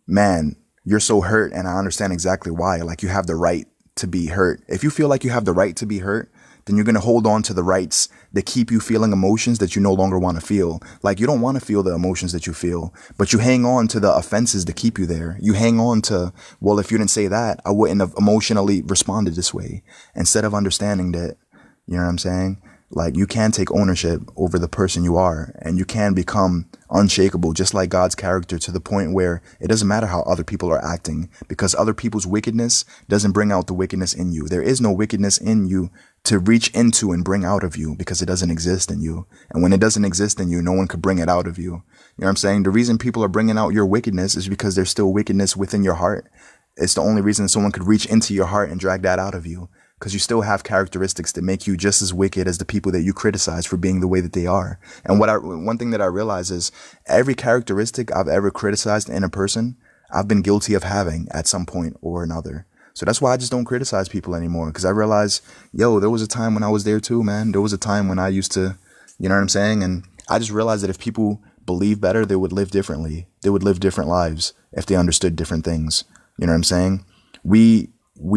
man, you're so hurt, and I understand exactly why. Like, you have the right to be hurt. If you feel like you have the right to be hurt, then you're going to hold on to the rights that keep you feeling emotions that you no longer want to feel. Like, you don't want to feel the emotions that you feel, but you hang on to the offenses that keep you there. You hang on to, well, if you didn't say that, I wouldn't have emotionally responded this way, instead of understanding that, you know what I'm saying? Like, you can take ownership over the person you are, and you can become unshakable, just like God's character, to the point where it doesn't matter how other people are acting, because other people's wickedness doesn't bring out the wickedness in you. There is no wickedness in you to reach into and bring out of you, because it doesn't exist in you. And when it doesn't exist in you, no one could bring it out of you. You know what I'm saying? The reason people are bringing out your wickedness is because there's still wickedness within your heart. It's the only reason someone could reach into your heart and drag that out of you, because you still have characteristics that make you just as wicked as the people that you criticize for being the way that they are. And one thing that I realize is every characteristic I've ever criticized in a person, I've been guilty of having at some point or another. So that's why I just don't criticize people anymore, because I realize, yo, there was a time when I was there too, man. There was a time when I used to, you know what I'm saying? And I just realized that if people believe better, they would live differently. They would live different lives if they understood different things. You know what I'm saying? We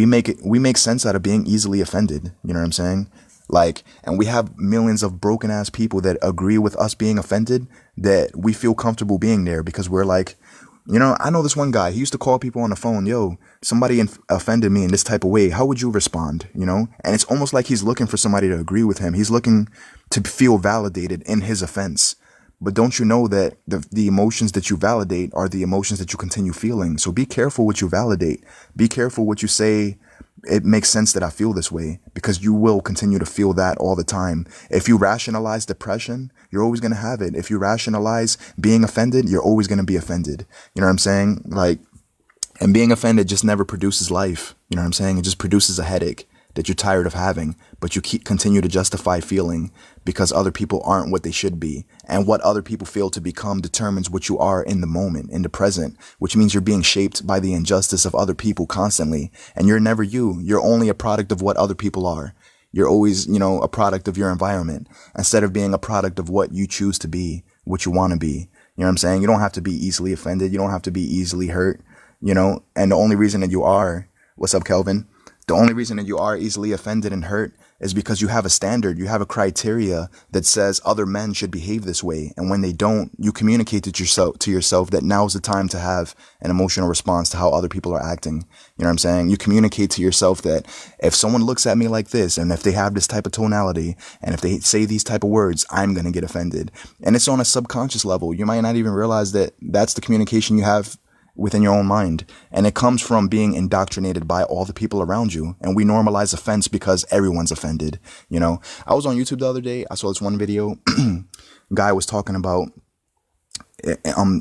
make sense out of being easily offended. You know what I'm saying? Like, and we have millions of broken ass people that agree with us being offended, that we feel comfortable being there, because we're like, I know this one guy, he used to call people on the phone, yo, somebody offended me in this type of way. How would you respond? And it's almost like he's looking for somebody to agree with him. He's looking to feel validated in his offense. But don't you know that the emotions that you validate are the emotions that you continue feeling? So be careful what you validate. Be careful what you say. It makes sense that I feel this way, because you will continue to feel that all the time. If you rationalize depression, you're always going to have it. If you rationalize being offended, you're always going to be offended. You know what I'm saying? Like, and being offended just never produces life. You know what I'm saying? It just produces a headache that you're tired of having, but you continue to justify feeling because other people aren't what they should be. And what other people fail to become determines what you are in the moment, in the present, which means you're being shaped by the injustice of other people constantly. And you're never you. You're only a product of what other people are. You're always, a product of your environment, instead of being a product of what you choose to be, what you want to be. You know what I'm saying? You don't have to be easily offended. You don't have to be easily hurt, and the only reason that you are, what's up, Kelvin? The only reason that you are easily offended and hurt is because you have a standard, you have a criteria that says other men should behave this way. And when they don't, you communicate to yourself that now's the time to have an emotional response to how other people are acting. You know what I'm saying? You communicate to yourself that if someone looks at me like this, and if they have this type of tonality, and if they say these type of words, I'm going to get offended. And it's on a subconscious level. You might not even realize that that's the communication you have within your own mind. And it comes from being indoctrinated by all the people around you. And we normalize offense because everyone's offended. I was on YouTube the other day. I saw this one video. Guy was talking about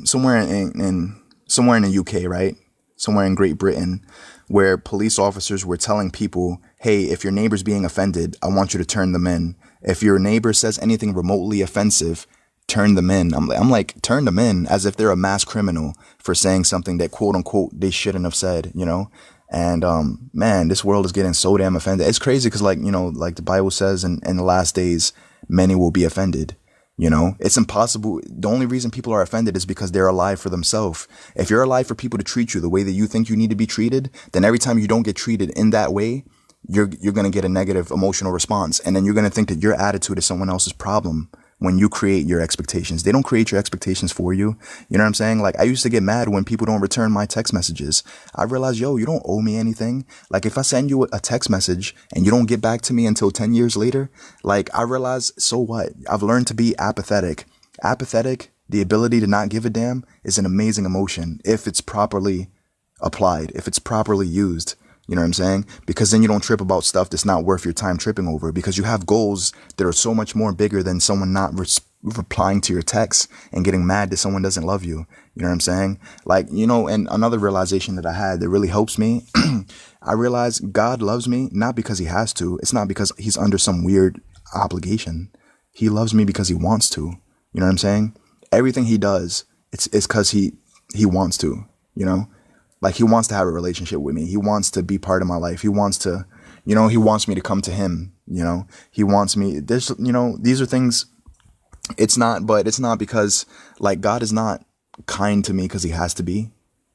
somewhere in the UK, right? Somewhere in Great Britain, where police officers were telling people, hey, if your neighbor's being offended, I want you to turn them in. If your neighbor says anything remotely offensive, turn them in. I'm like, turn them in, as if they're a mass criminal for saying something that, quote unquote, they shouldn't have said, And, man, this world is getting so damn offended. It's crazy because, like the Bible says in the last days, many will be offended. It's impossible. The only reason people are offended is because they're alive for themselves. If you're alive for people to treat you the way that you think you need to be treated, then every time you don't get treated in that way, you're going to get a negative emotional response. And then you're going to think that your attitude is someone else's problem. When you create your expectations, they don't create your expectations for you. You know what I'm saying? Like, I used to get mad when people don't return my text messages. I realized, yo, you don't owe me anything. Like, if I send you a text message and you don't get back to me until 10 years later, like, I realized, so what? I've learned to be apathetic. Apathetic, the ability to not give a damn, is an amazing emotion if it's properly applied, if it's properly used. You know what I'm saying? Because then you don't trip about stuff that's not worth your time tripping over, because you have goals that are so much more bigger than someone not replying to your text and getting mad that someone doesn't love you. You know what I'm saying? Like, you know, and another realization that I had that really helps me, I realized God loves me not because he has to. It's not because he's under some weird obligation. He loves me because he wants to. You know what I'm saying? Everything he does, it's because he wants to, you know? Like he wants to have a relationship with me. He wants to be part of my life. He wants to, you know, he wants me to come to him, you know? He wants me, there's, you know, these are things, it's not because like God is not kind to me because he has to be.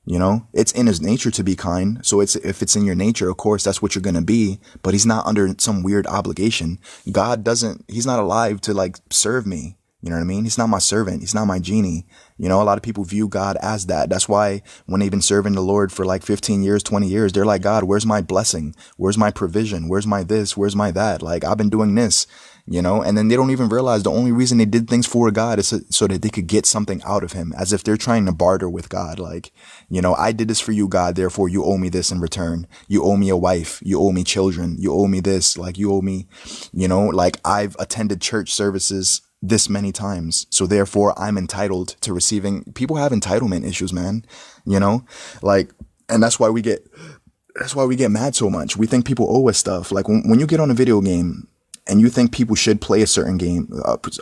You know, it's in his nature to be kind. So it's, if it's in your nature, of course, that's what you're going to be, but he's not under some weird obligation. He's not alive to like serve me. You know what I mean? He's not my servant. He's not my genie. You know, a lot of people view God as that. That's why when they've been serving the Lord for like 15 years, 20 years, they're like, God, where's my blessing? Where's my provision? Where's my this? Where's my that? Like, I've been doing this, you know, and then they don't even realize the only reason they did things for God is so that they could get something out of him, as if they're trying to barter with God. Like, you know, I did this for you, God, therefore you owe me this in return. You owe me a wife. You owe me children. You owe me this. Like, you owe me, you know, like I've attended church services this many times. So therefore I'm entitled to receiving. People have entitlement issues, man, you know, like, and that's why we get mad so much. We think people owe us stuff. Like when you get on a video game and you think people should play a certain game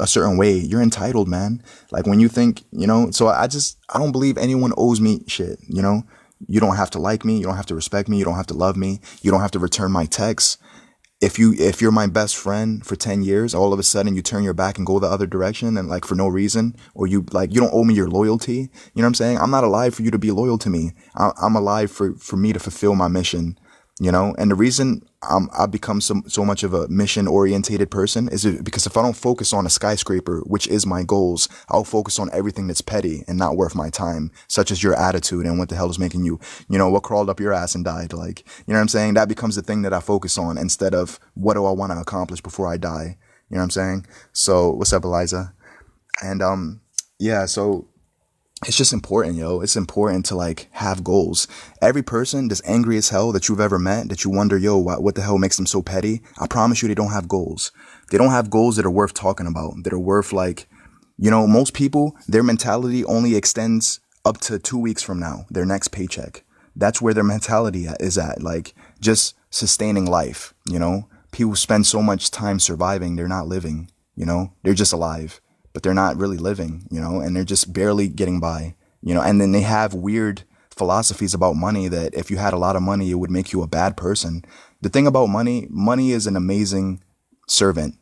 a certain way, you're entitled, man. Like when you think, you know, so I don't believe anyone owes me shit. You know, you don't have to like me. You don't have to respect me. You don't have to love me. You don't have to return my texts. If you're my best friend for 10 years, all of a sudden you turn your back and go the other direction and like for no reason, or you don't owe me your loyalty. You know what I'm saying? I'm not alive for you to be loyal to me. I'm alive for me to fulfill my mission, you know? And the reason I've become so much of a mission orientated person is because if I don't focus on a skyscraper, which is my goals, I'll focus on everything that's petty and not worth my time, such as your attitude and what the hell is making you, you know, what crawled up your ass and died. Like, you know what I'm saying? That becomes the thing that I focus on instead of what do I want to accomplish before I die. You know what I'm saying? So what's up, Eliza? And, yeah, so it's just important, yo. It's important to like have goals. Every person that's angry as hell that you've ever met, that you wonder, yo, what the hell makes them so petty? I promise you, they don't have goals. They don't have goals that are worth talking about, that are worth like, you know, most people, their mentality only extends up to 2 weeks from now, their next paycheck. That's where their mentality is at, like just sustaining life. You know, people spend so much time surviving. They're not living, you know, they're just alive, but they're not really living, you know, and they're just barely getting by, you know, and then they have weird philosophies about money that if you had a lot of money, it would make you a bad person. The thing about money is an amazing servant,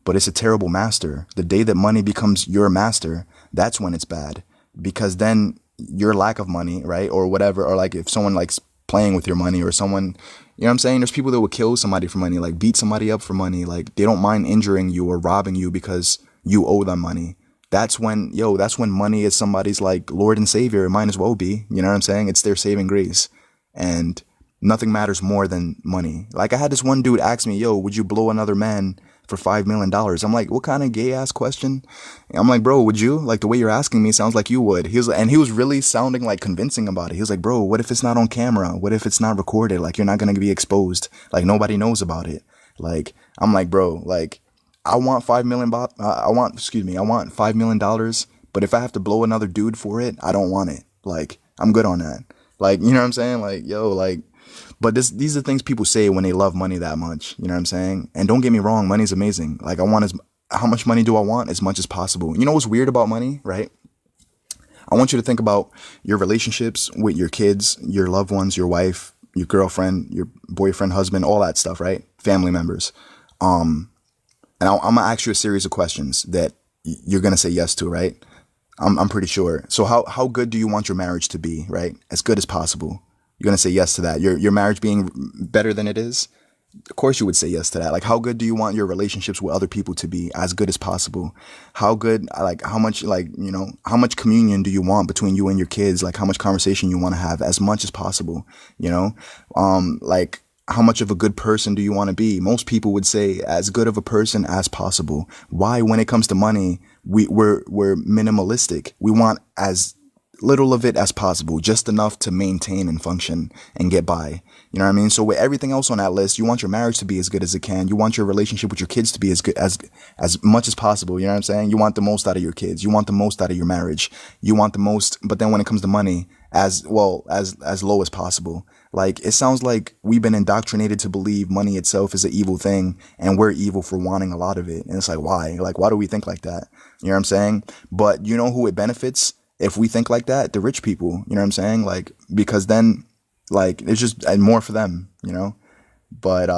but it's a terrible master. The day that money becomes your master, that's when it's bad, because then your lack of money, right, or whatever, or like if someone likes playing with your money or someone, you know what I'm saying? There's people that will kill somebody for money, like beat somebody up for money. Like they don't mind injuring you or robbing you because you owe them money. That's when money is somebody's like Lord and Savior. It might as well be, you know what I'm saying? It's their saving grace, and nothing matters more than money. Like I had this one dude ask me, yo, would you blow another man for $5 million? I'm like, what kind of gay ass question? I'm like, bro, would you? Like the way you're asking me sounds like you would. He was really sounding like convincing about it. He was like, bro, what if it's not on camera? What if it's not recorded? Like you're not going to be exposed. Like nobody knows about it. Like, I'm like, bro, like, I want I want $5 million, but if I have to blow another dude for it, I don't want it. Like, I'm good on that. Like, you know what I'm saying? Like, yo, like, but these are things people say when they love money that much. You know what I'm saying? And don't get me wrong, money's amazing. Like, how much money do I want? As much as possible. You know what's weird about money, right? I want you to think about your relationships with your kids, your loved ones, your wife, your girlfriend, your boyfriend, husband, all that stuff, right? Family members. And I'm gonna ask you a series of questions that you're gonna say yes to, right? I'm pretty sure. So how good do you want your marriage to be, right? As good as possible. You're gonna say yes to that. Your marriage being better than it is. Of course you would say yes to that. Like how good do you want your relationships with other people to be? As good as possible. How good, like how much, like, you know, how much communion do you want between you and your kids? Like how much conversation you want to have? As much as possible, you know? Like how much of a good person do you want to be? Most people would say as good of a person as possible. Why? When it comes to money, we're minimalistic. We want as little of it as possible, just enough to maintain and function and get by. You know what I mean? So with everything else on that list, you want your marriage to be as good as it can. You want your relationship with your kids to be as good as much as possible. You know what I'm saying? You want the most out of your kids. You want the most out of your marriage. You want the most, but then when it comes to money, as well as low as possible. Like, it sounds like we've been indoctrinated to believe money itself is an evil thing, and we're evil for wanting a lot of it. And it's like, why? Like, why do we think like that? You know what I'm saying? But you know who it benefits if we think like that? The rich people. You know what I'm saying? Like, because then, like, it's just more for them, you know? But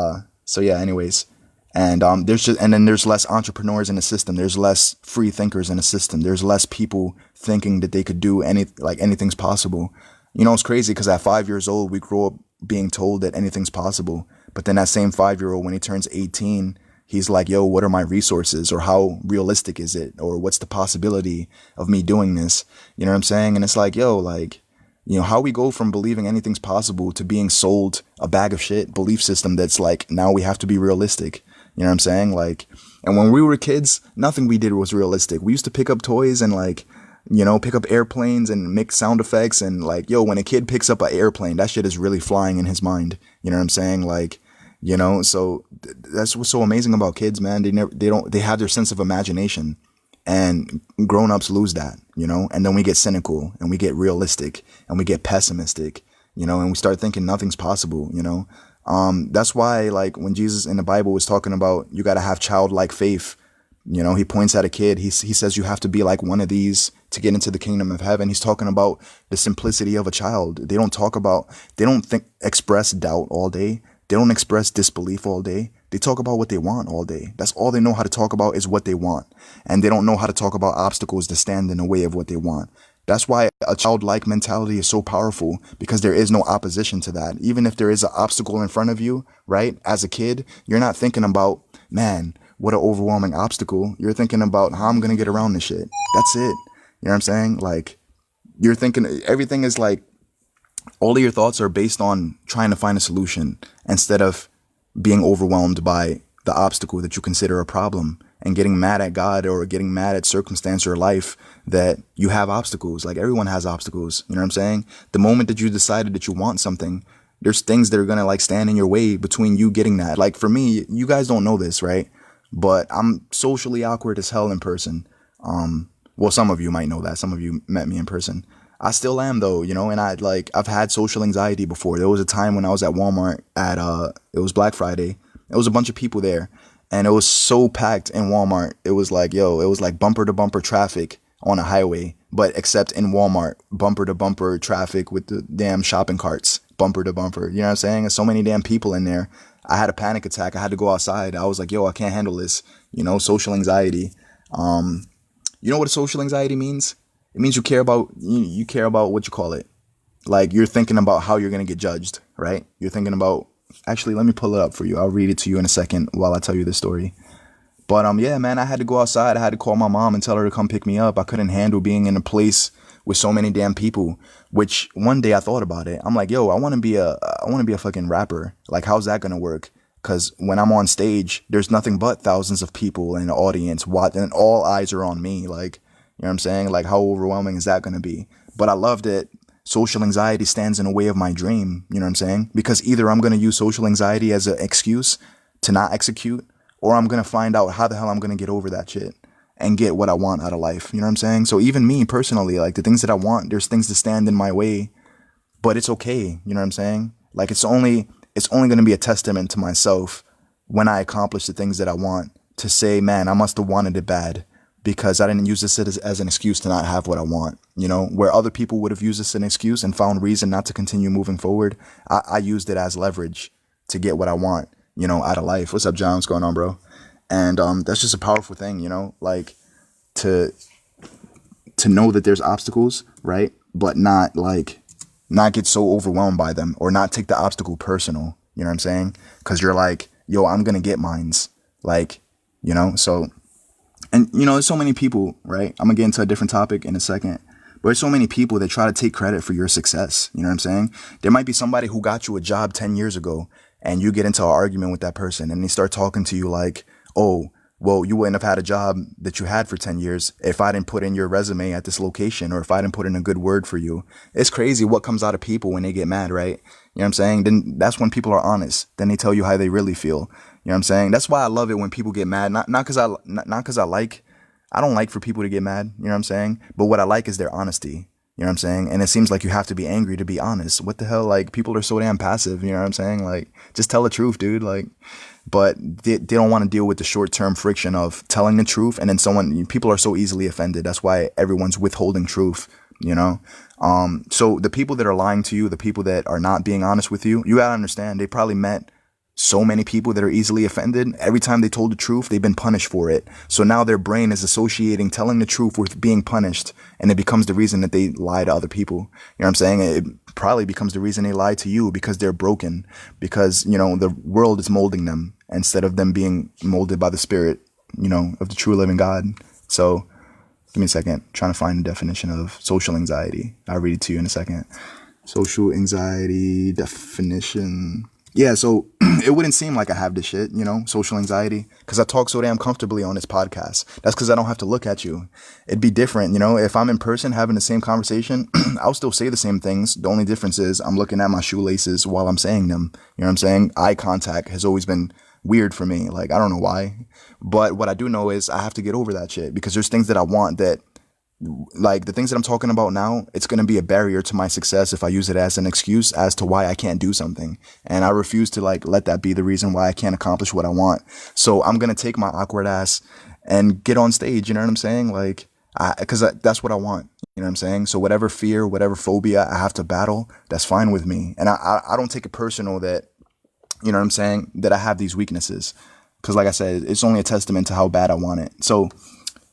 so yeah, anyways. And then there's less entrepreneurs in the system. There's less free thinkers in the system. There's less people thinking that they could do anything's possible. You know, it's crazy because at 5 years old, we grow up being told that anything's possible. But then that same 5-year-old, when he turns 18, he's like, yo, what are my resources? Or how realistic is it? Or what's the possibility of me doing this? You know what I'm saying? And it's like, yo, like, you know, how we go from believing anything's possible to being sold a bag of shit belief system that's like, now we have to be realistic. You know what I'm saying? Like, and when we were kids, nothing we did was realistic. We used to pick up toys and, like, you know, pick up airplanes and make sound effects. And, like, yo, when a kid picks up an airplane, that shit is really flying in his mind. You know what I'm saying? Like, you know, so that's what's so amazing about kids, man. They have their sense of imagination, and grown-ups lose that, you know, and then we get cynical and we get realistic and we get pessimistic, you know, and we start thinking nothing's possible, you know. That's why, like, when Jesus in the Bible was talking about you got to have childlike faith, you know, he points at a kid. He says you have to be like one of these to get into the kingdom of heaven. He's talking about the simplicity of a child. They don't express doubt all day. They don't express disbelief all day. They talk about what they want all day. That's all they know how to talk about is what they want. And they don't know how to talk about obstacles that stand in the way of what they want. That's why a childlike mentality is so powerful, because there is no opposition to that. Even if there is an obstacle in front of you, right? As a kid, you're not thinking about, man, what an overwhelming obstacle. You're thinking about how I'm going to get around this shit. That's it. You know what I'm saying? Like, you're thinking everything is like, all of your thoughts are based on trying to find a solution instead of being overwhelmed by the obstacle that you consider a problem and getting mad at God or getting mad at circumstance or life that you have obstacles. Like, everyone has obstacles. You know what I'm saying? The moment that you decided that you want something, there's things that are going to, like, stand in your way between you getting that. Like, for me, you guys don't know this, right? But I'm socially awkward as hell in person. Well, some of you might know that. Some of you met me in person. I still am, though, you know, and I've had social anxiety before. There was a time when I was at Walmart it was Black Friday. There was a bunch of people there, and it was so packed in Walmart. It was like, yo, it was like bumper to bumper traffic on a highway, but except in Walmart, bumper to bumper traffic with the damn shopping carts, bumper to bumper. You know what I'm saying? There's so many damn people in there. I had a panic attack. I had to go outside. I was like, yo, I can't handle this. You know, social anxiety. You know what social anxiety means? It means you care about what you call it. Like, you're thinking about how you're going to get judged, right? You're thinking about, actually, let me pull it up for you. I'll read it to you in a second while I tell you this story. But yeah, man, I had to go outside. I had to call my mom and tell her to come pick me up. I couldn't handle being in a place with so many damn people, which one day I thought about it. I'm like, yo, I want to be a fucking rapper. Like, how's that going to work? Because when I'm on stage, there's nothing but thousands of people in the audience, and all eyes are on me. Like, you know what I'm saying? Like, how overwhelming is that going to be? But I love that social anxiety stands in the way of my dream. You know what I'm saying? Because either I'm going to use social anxiety as an excuse to not execute, or I'm going to find out how the hell I'm going to get over that shit and get what I want out of life. You know what I'm saying? So even me personally, like, the things that I want, there's things that stand in my way, but it's okay. You know what I'm saying? Like, it's only going to be a testament to myself when I accomplish the things that I want to say, man, I must have wanted it bad, because I didn't use this as an excuse to not have what I want. You know, where other people would have used this as an excuse and found reason not to continue moving forward, I used it as leverage to get what I want, you know, out of life. What's up, John? What's going on, bro? And that's just a powerful thing, you know, like, to know that there's obstacles, right? But not get so overwhelmed by them, or not take the obstacle personal. You know what I'm saying? Because you're like, yo, I'm going to get mines. Like, you know, so... And, you know, there's so many people, right? I'm going to get into a different topic in a second. But there's so many people that try to take credit for your success. You know what I'm saying? There might be somebody who got you a job 10 years ago, and you get into an argument with that person, and they start talking to you like, oh, Well, you wouldn't have had a job that you had for 10 years if I didn't put in your resume at this location or if I didn't put in a good word for you. It's crazy what comes out of people when they get mad, right? You know what I'm saying? Then that's when people are honest. Then they tell you how they really feel. You know what I'm saying? That's why I love it when people get mad. Not cuz not cuz I don't like for people to get mad, you know what I'm saying? But what I like is their honesty. You know what I'm saying? And it seems like you have to be angry to be honest. What the hell? Like, people are so damn passive, you know what I'm saying? Like, just tell the truth, dude. Like, but they don't want to deal with the short term friction of telling the truth. And then people are so easily offended. That's why everyone's withholding truth, you know? So the people that are lying to you, the people that are not being honest with you, you gotta understand, they probably met so many people that are easily offended. Every time they told the truth, they've been punished for it. So now their brain is associating telling the truth with being punished, and it becomes the reason that they lie to other people. You know what I'm saying? It probably becomes the reason they lie to you because they're broken, because, the world is molding them instead of them being molded by the spirit, of the true living God. So give me a second. I'm trying to find the definition of social anxiety. I'll read it to you in a second. Social anxiety definition. Yeah, so it wouldn't seem like I have this shit, social anxiety, because I talk so damn comfortably on this podcast. That's because I don't have to look at you. It'd be different, if I'm in person having the same conversation, I'll still say the same things. The only difference is I'm looking at my shoelaces while I'm saying them. You know what I'm saying? Eye contact has always been weird for me. Like, I don't know why. But what I do know is I have to get over that shit, because there's things that I want that, like, the things that I'm talking about now, it's going to be a barrier to my success if I use it as an excuse as to why I can't do something. And I refuse to let that be the reason why I can't accomplish what I want. So I'm going to take my awkward ass and get on stage. You know what I'm saying? Like, because that's what I want. You know what I'm saying? So whatever fear, whatever phobia I have to battle, that's fine with me. And I don't take it personal that, you know what I'm saying, that I have these weaknesses. Because like I said, it's only a testament to how bad I want it. So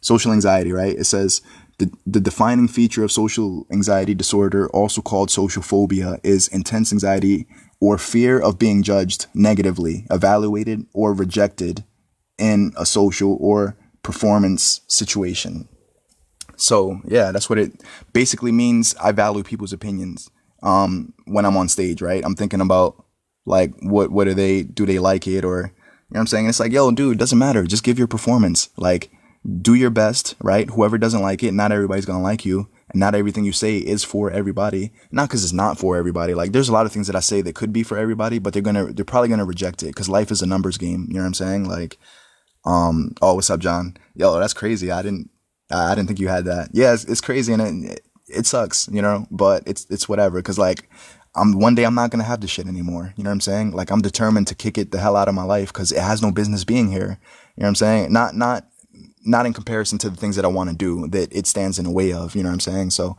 social anxiety, right? It says, the defining feature of social anxiety disorder, also called social phobia, is intense anxiety or fear of being judged negatively, evaluated, or rejected in a social or performance situation. So yeah, that's what it basically means. I value people's opinions when I'm on stage, right? I'm thinking about, like, what do they like it, or, you know what I'm saying? It's like, yo, dude, it doesn't matter. Just give your performance. Like, do your best, right? Whoever doesn't like it, not everybody's gonna like you, and not everything you say is for everybody. Not because it's not for everybody. Like, there's a lot of things that I say that could be for everybody, but they're probably gonna reject it because life is a numbers game. You know what I'm saying? Like, oh, what's up, John? Yo, that's crazy. I didn't think you had that. Yeah, it's crazy, and it sucks, but it's whatever. Because, like, one day I'm not gonna have this shit anymore. You know what I'm saying? Like, I'm determined to kick it the hell out of my life because it has no business being here. You know what I'm saying? Not in comparison to the things that I want to do that it stands in the way of, you know what I'm saying? So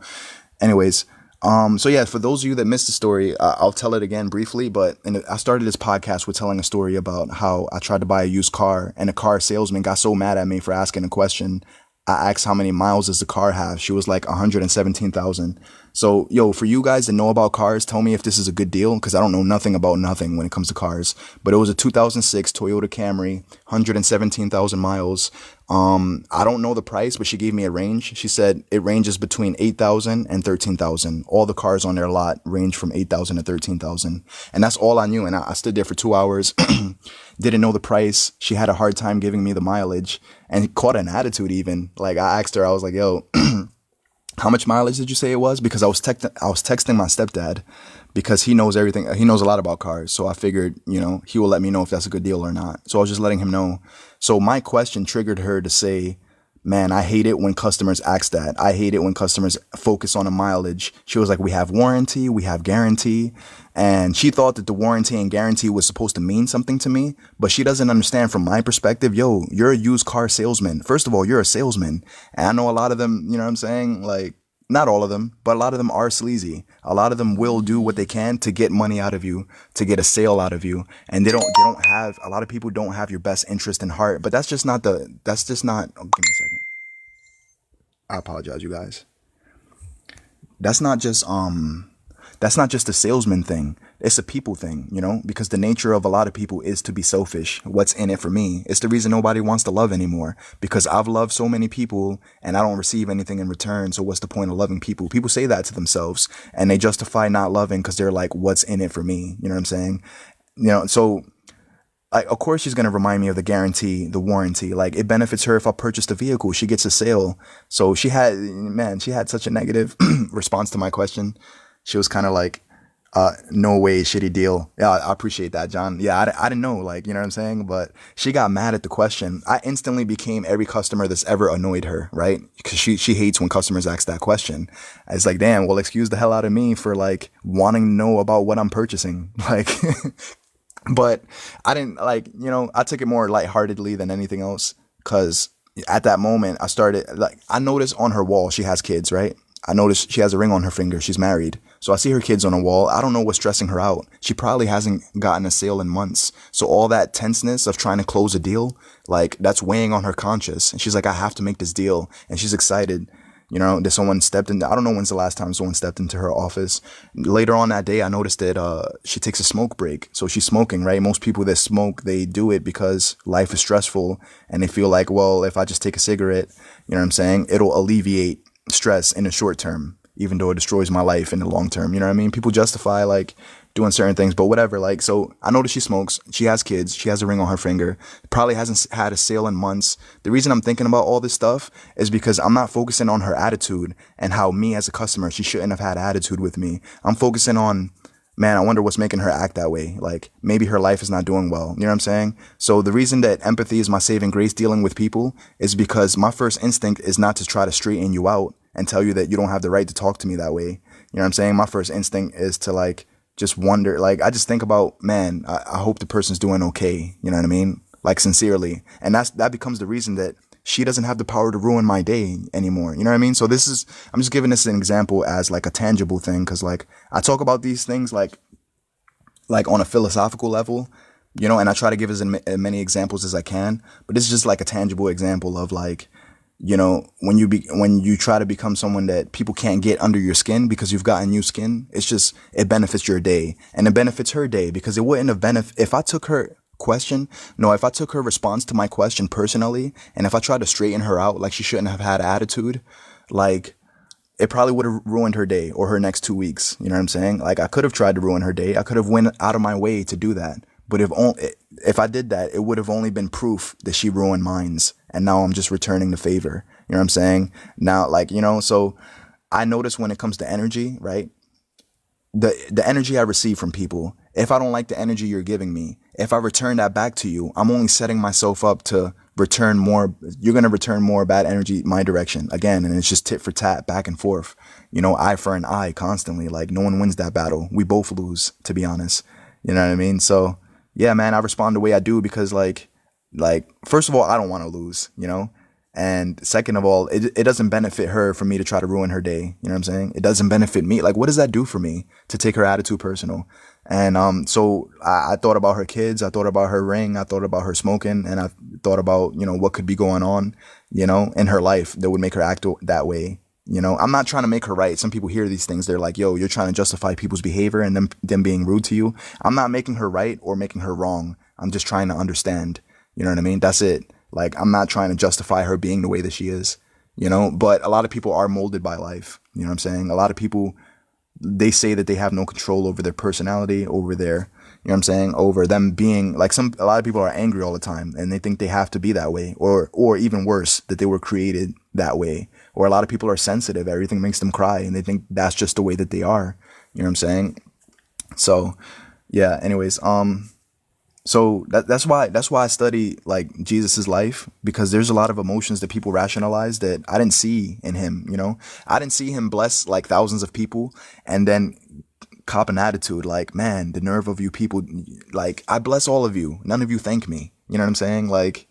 anyways, so yeah, for those of you that missed the story, I'll tell it again briefly, but I started this podcast with telling a story about how I tried to buy a used car and a car salesman got so mad at me for asking a question. I asked how many miles does the car have. She was like 117,000. So, yo, for you guys that know about cars, tell me if this is a good deal, because I don't know nothing about nothing when it comes to cars. But it was a 2006 Toyota Camry, 117,000 miles. I don't know the price, but she gave me a range. She said it ranges between 8,000 and 13,000. All the cars on their lot range from 8,000 to 13,000. And that's all I knew. And I stood there for 2 hours, didn't know the price. She had a hard time giving me the mileage and caught an attitude even. Like, I asked her, I was like, yo, how much mileage did you say it was? Because I was texting my stepdad because he knows everything. He knows a lot about cars. So I figured, he will let me know if that's a good deal or not. So I was just letting him know. So my question triggered her to say, man, I hate it when customers ask that. I hate it when customers focus on the mileage. She was like, we have warranty, we have guarantee. And she thought that the warranty and guarantee was supposed to mean something to me, but she doesn't understand from my perspective. Yo, you're a used car salesman. First of all, you're a salesman. And I know a lot of them, you know what I'm saying? Like, not all of them, but a lot of them are sleazy. A lot of them will do what they can to get money out of you, to get a sale out of you. And they don't have, a lot of people don't have your best interest in heart, but that's just not, oh, give me a second. I apologize, you guys. That's not just, a salesman thing. It's a people thing, because the nature of a lot of people is to be selfish. What's in it for me? It's the reason nobody wants to love anymore, because I've loved so many people and I don't receive anything in return. So what's the point of loving people? People say that to themselves and they justify not loving because they're like, what's in it for me? You know what I'm saying? So like, of course she's gonna remind me of the guarantee, the warranty. Like, it benefits her if I purchase the vehicle. She gets a sale. So she had such a negative response to my question. She was kind of like, no way, shitty deal. Yeah, I appreciate that, John. Yeah, I didn't know, like, you know what I'm saying? But she got mad at the question. I instantly became every customer that's ever annoyed her, right? Because she hates when customers ask that question. It's like, damn, well, excuse the hell out of me for like wanting to know about what I'm purchasing. Like, but I didn't like, I took it more lightheartedly than anything else. Cause at that moment I started like, I noticed on her wall, she has kids, right? I noticed she has a ring on her finger. She's married. So I see her kids on a wall. I don't know what's stressing her out. She probably hasn't gotten a sale in months. So all that tenseness of trying to close a deal, like, that's weighing on her conscience. And she's like, I have to make this deal. And she's excited, that someone stepped in. I don't know when's the last time someone stepped into her office. Later on that day, I noticed that she takes a smoke break. So she's smoking, right? Most people that smoke, they do it because life is stressful. And they feel like, well, if I just take a cigarette, you know what I'm saying, it'll alleviate stress in the short term, even though it destroys my life in the long term. You know what I mean? People justify like doing certain things, but whatever. Like, so I noticed she smokes. She has kids. She has a ring on her finger. Probably hasn't had a sale in months. The reason I'm thinking about all this stuff is because I'm not focusing on her attitude and how me as a customer, she shouldn't have had attitude with me. I'm focusing on, man, I wonder what's making her act that way. Like, maybe her life is not doing well. You know what I'm saying? So the reason that empathy is my saving grace dealing with people is because my first instinct is not to try to straighten you out and tell you that you don't have the right to talk to me that way. You know what I'm saying? My first instinct is to like, just wonder, like, I just think about, man, I hope the person's doing okay. You know what I mean? Like, sincerely. And that becomes the reason that she doesn't have the power to ruin my day anymore. You know what I mean? So I'm just giving this an example as like a tangible thing. Cause like I talk about these things like on a philosophical level, and I try to give as many examples as I can, but this is just like a tangible example of like, when you try to become someone that people can't get under your skin because you've gotten new skin, it benefits your day and it benefits her day, because it wouldn't have if I took her response to my question personally, and if I tried to straighten her out, like she shouldn't have had attitude, like it probably would have ruined her day or her next 2 weeks. You know what I'm saying? Like, I could have tried to ruin her day. I could have went out of my way to do that. But if I did that, it would have only been proof that she ruined mine's. And now I'm just returning the favor. You know what I'm saying? Now, like, so I notice when it comes to energy, right? The energy I receive from people, if I don't like the energy you're giving me, if I return that back to you, I'm only setting myself up to return more. You're going to return more bad energy my direction again. And it's just tit for tat, back and forth, eye for an eye constantly. Like, no one wins that battle. We both lose, to be honest. You know what I mean? So yeah, man, I respond the way I do because like, first of all, I don't want to lose, and second of all, it doesn't benefit her for me to try to ruin her day. You know what I'm saying? It doesn't benefit me. Like, what does that do for me to take her attitude personal? And so I thought about her kids. I thought about her ring. I thought about her smoking. And I thought about, what could be going on, in her life that would make her act that way. I'm not trying to make her right. Some people hear these things. They're like, yo, you're trying to justify people's behavior and them being rude to you. I'm not making her right or making her wrong. I'm just trying to understand. You know what I mean? That's it. Like, I'm not trying to justify her being the way that she is, but a lot of people are molded by life. You know what I'm saying? A lot of people, they say that they have no control over their personality, over their, you know what I'm saying, over them being like a lot of people are angry all the time and they think they have to be that way, or even worse, that they were created that way. Or a lot of people are sensitive. Everything makes them cry and they think that's just the way that they are. You know what I'm saying? So yeah, anyways, so that's why I study like Jesus's life, because there's a lot of emotions that people rationalize that I didn't see in him. I didn't see him bless like thousands of people and then cop an attitude like, man, the nerve of you people, like, I bless all of you. None of you thank me. You know what I'm saying? Like,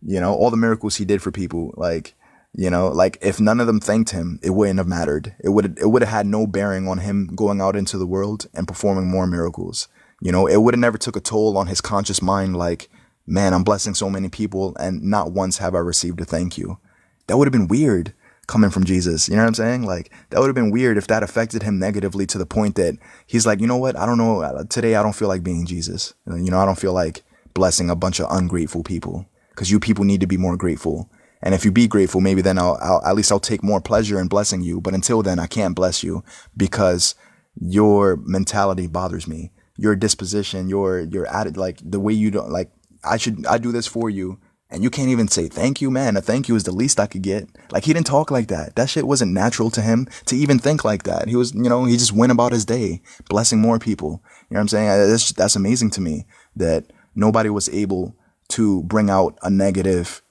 all the miracles he did for people, like, like if none of them thanked him, it wouldn't have mattered. It would have had no bearing on him going out into the world and performing more miracles. It would have never took a toll on his conscious mind. Like, man, I'm blessing so many people and not once have I received a thank you. That would have been weird coming from Jesus. You know what I'm saying? Like, that would have been weird if that affected him negatively to the point that he's like, you know what? I don't know. Today, I don't feel like being Jesus. I don't feel like blessing a bunch of ungrateful people, because you people need to be more grateful. And if you be grateful, maybe then I'll take more pleasure in blessing you. But until then, I can't bless you because your mentality bothers me. Your disposition, your attitude, like the way you don't like, I do this for you. And you can't even say thank you, man. A thank you is the least I could get. Like, he didn't talk like that. That shit wasn't natural to him to even think like that. He was, he just went about his day, blessing more people. You know what I'm saying? That's amazing to me that nobody was able to bring out a negative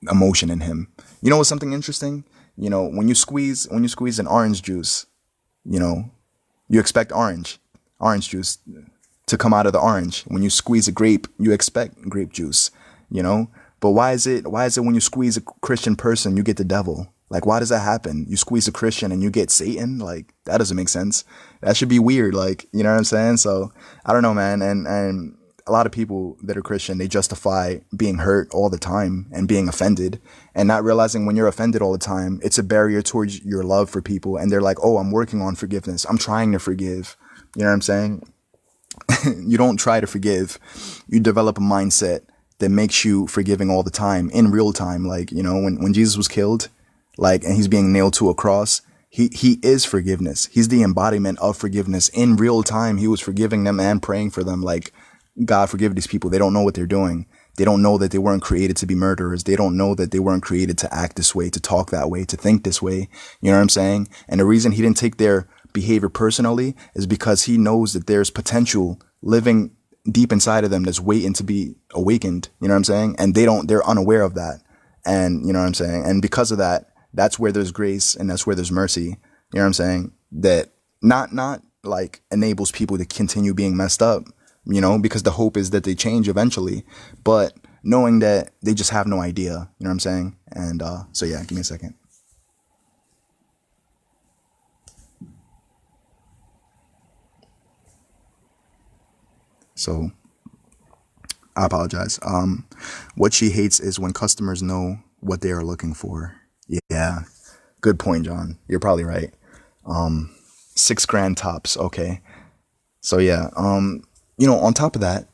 emotion in him. You know what's something interesting? When you squeeze an orange juice, you know, you expect orange juice to come out of the orange. When you squeeze a grape, you expect grape juice, But why is it when you squeeze a Christian person, you get the devil? Like, why does that happen? You squeeze a Christian and you get Satan? Like, that doesn't make sense. That should be weird. Like, you know what I'm saying? So I don't know, man. And a lot of people that are Christian, they justify being hurt all the time and being offended and not realizing when you're offended all the time, it's a barrier towards your love for people. And they're like, oh, I'm working on forgiveness. I'm trying to forgive. You know what I'm saying? You don't try to forgive. You develop a mindset that makes you forgiving all the time in real time. Like, when Jesus was killed, like, and he's being nailed to a cross, he is forgiveness. He's the embodiment of forgiveness in real time. He was forgiving them and praying for them. Like, God, forgive these people. They don't know what they're doing. They don't know that they weren't created to be murderers. They don't know that they weren't created to act this way, to talk that way, to think this way. You know what I'm saying? And the reason he didn't take their behavior personally is because he knows that there's potential living deep inside of them that's waiting to be awakened. You know what I'm saying? And they're unaware of that. And you know what I'm saying? And because of that, that's where there's grace and that's where there's mercy. You know what I'm saying? That not like enables people to continue being messed up, because the hope is that they change eventually, but knowing that they just have no idea. You know what I'm saying? And so yeah, give me a second. So I apologize. What she hates is when customers know what they are looking for. Yeah. Good point, John. You're probably right. 6 grand tops. Okay. So yeah. On top of that,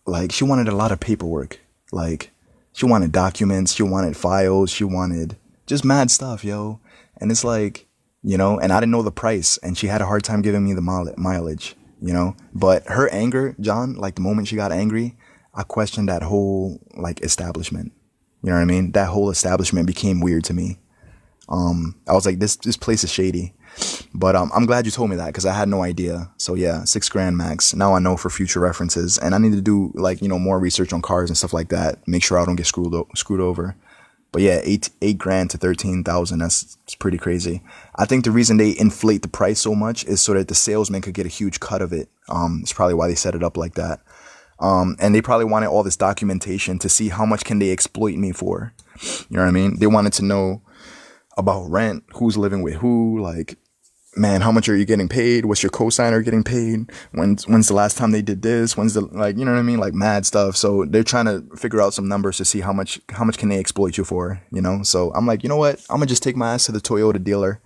like, she wanted a lot of paperwork. Like, she wanted documents, she wanted files, she wanted just mad stuff, yo. And it's like, and I didn't know the price, and she had a hard time giving me the mileage, But her anger, John, like, the moment she got angry, I questioned that whole, like, establishment. You know what I mean? That whole establishment became weird to me. I was like, this place is shady. But I'm glad you told me that, because I had no idea. So yeah, 6 grand max. Now I know for future references, and I need to do, like, more research on cars and stuff like that. Make sure I don't get screwed over. But yeah, 8 grand to 13,000. That's pretty crazy. I think the reason they inflate the price so much is so that the salesman could get a huge cut of it. It's probably why they set it up like that. And they probably wanted all this documentation to see how much can they exploit me for. You know what I mean? They wanted to know about rent, who's living with who, like, man, how much are you getting paid? What's your cosigner getting paid? When's the last time they did this? When's the, like, you know what I mean? Like, mad stuff. So they're trying to figure out some numbers to see how much can they exploit you for, So I'm like, you know what? I'm gonna just take my ass to the Toyota dealer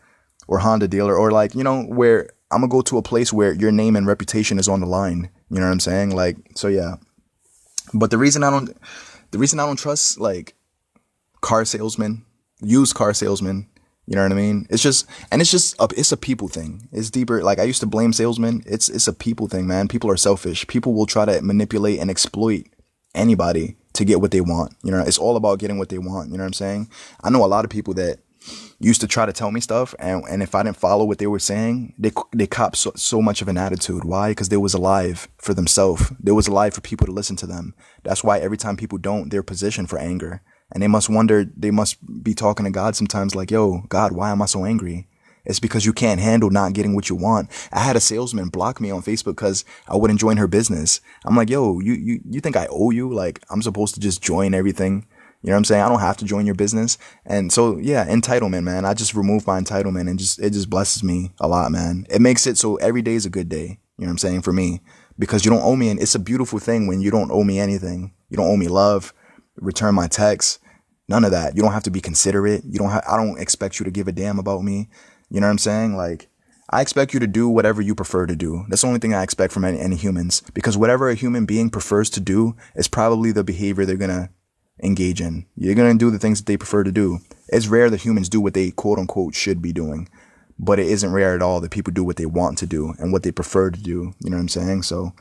or Honda dealer, or, like, where I'm gonna go to a place where your name and reputation is on the line. You know what I'm saying? Like, so yeah. But the reason I don't trust, like, used car salesmen, you know what I mean? It's a people thing. It's deeper. Like, I used to blame salesmen. It's a people thing, man. People are selfish. People will try to manipulate and exploit anybody to get what they want. It's all about getting what they want. You know what I'm saying? I know a lot of people that used to try to tell me stuff, and if I didn't follow what they were saying, they cop so much of an attitude. Why? Because they was alive for themselves. They was alive for people to listen to them. That's why every time people don't, they're positioned for anger. And they must be talking to God sometimes like, yo, God, why am I so angry? It's because you can't handle not getting what you want. I had a salesman block me on Facebook because I wouldn't join her business. I'm like, yo, you think I owe you? Like, I'm supposed to just join everything? You know what I'm saying? I don't have to join your business. And so, yeah, entitlement, man. I just removed my entitlement, and it just blesses me a lot, man. It makes it so every day is a good day. You know what I'm saying? For me, because you don't owe me. And it's a beautiful thing when you don't owe me anything. You don't owe me love, return my texts, none of that. You don't have to be considerate. I don't expect you to give a damn about me. You know what I'm saying? Like, I expect you to do whatever you prefer to do. That's the only thing I expect from any humans, because whatever a human being prefers to do is probably the behavior they're going to engage in. You're going to do the things that they prefer to do. It's rare that humans do what they quote unquote should be doing, but it isn't rare at all that people do what they want to do and what they prefer to do. You know what I'm saying? So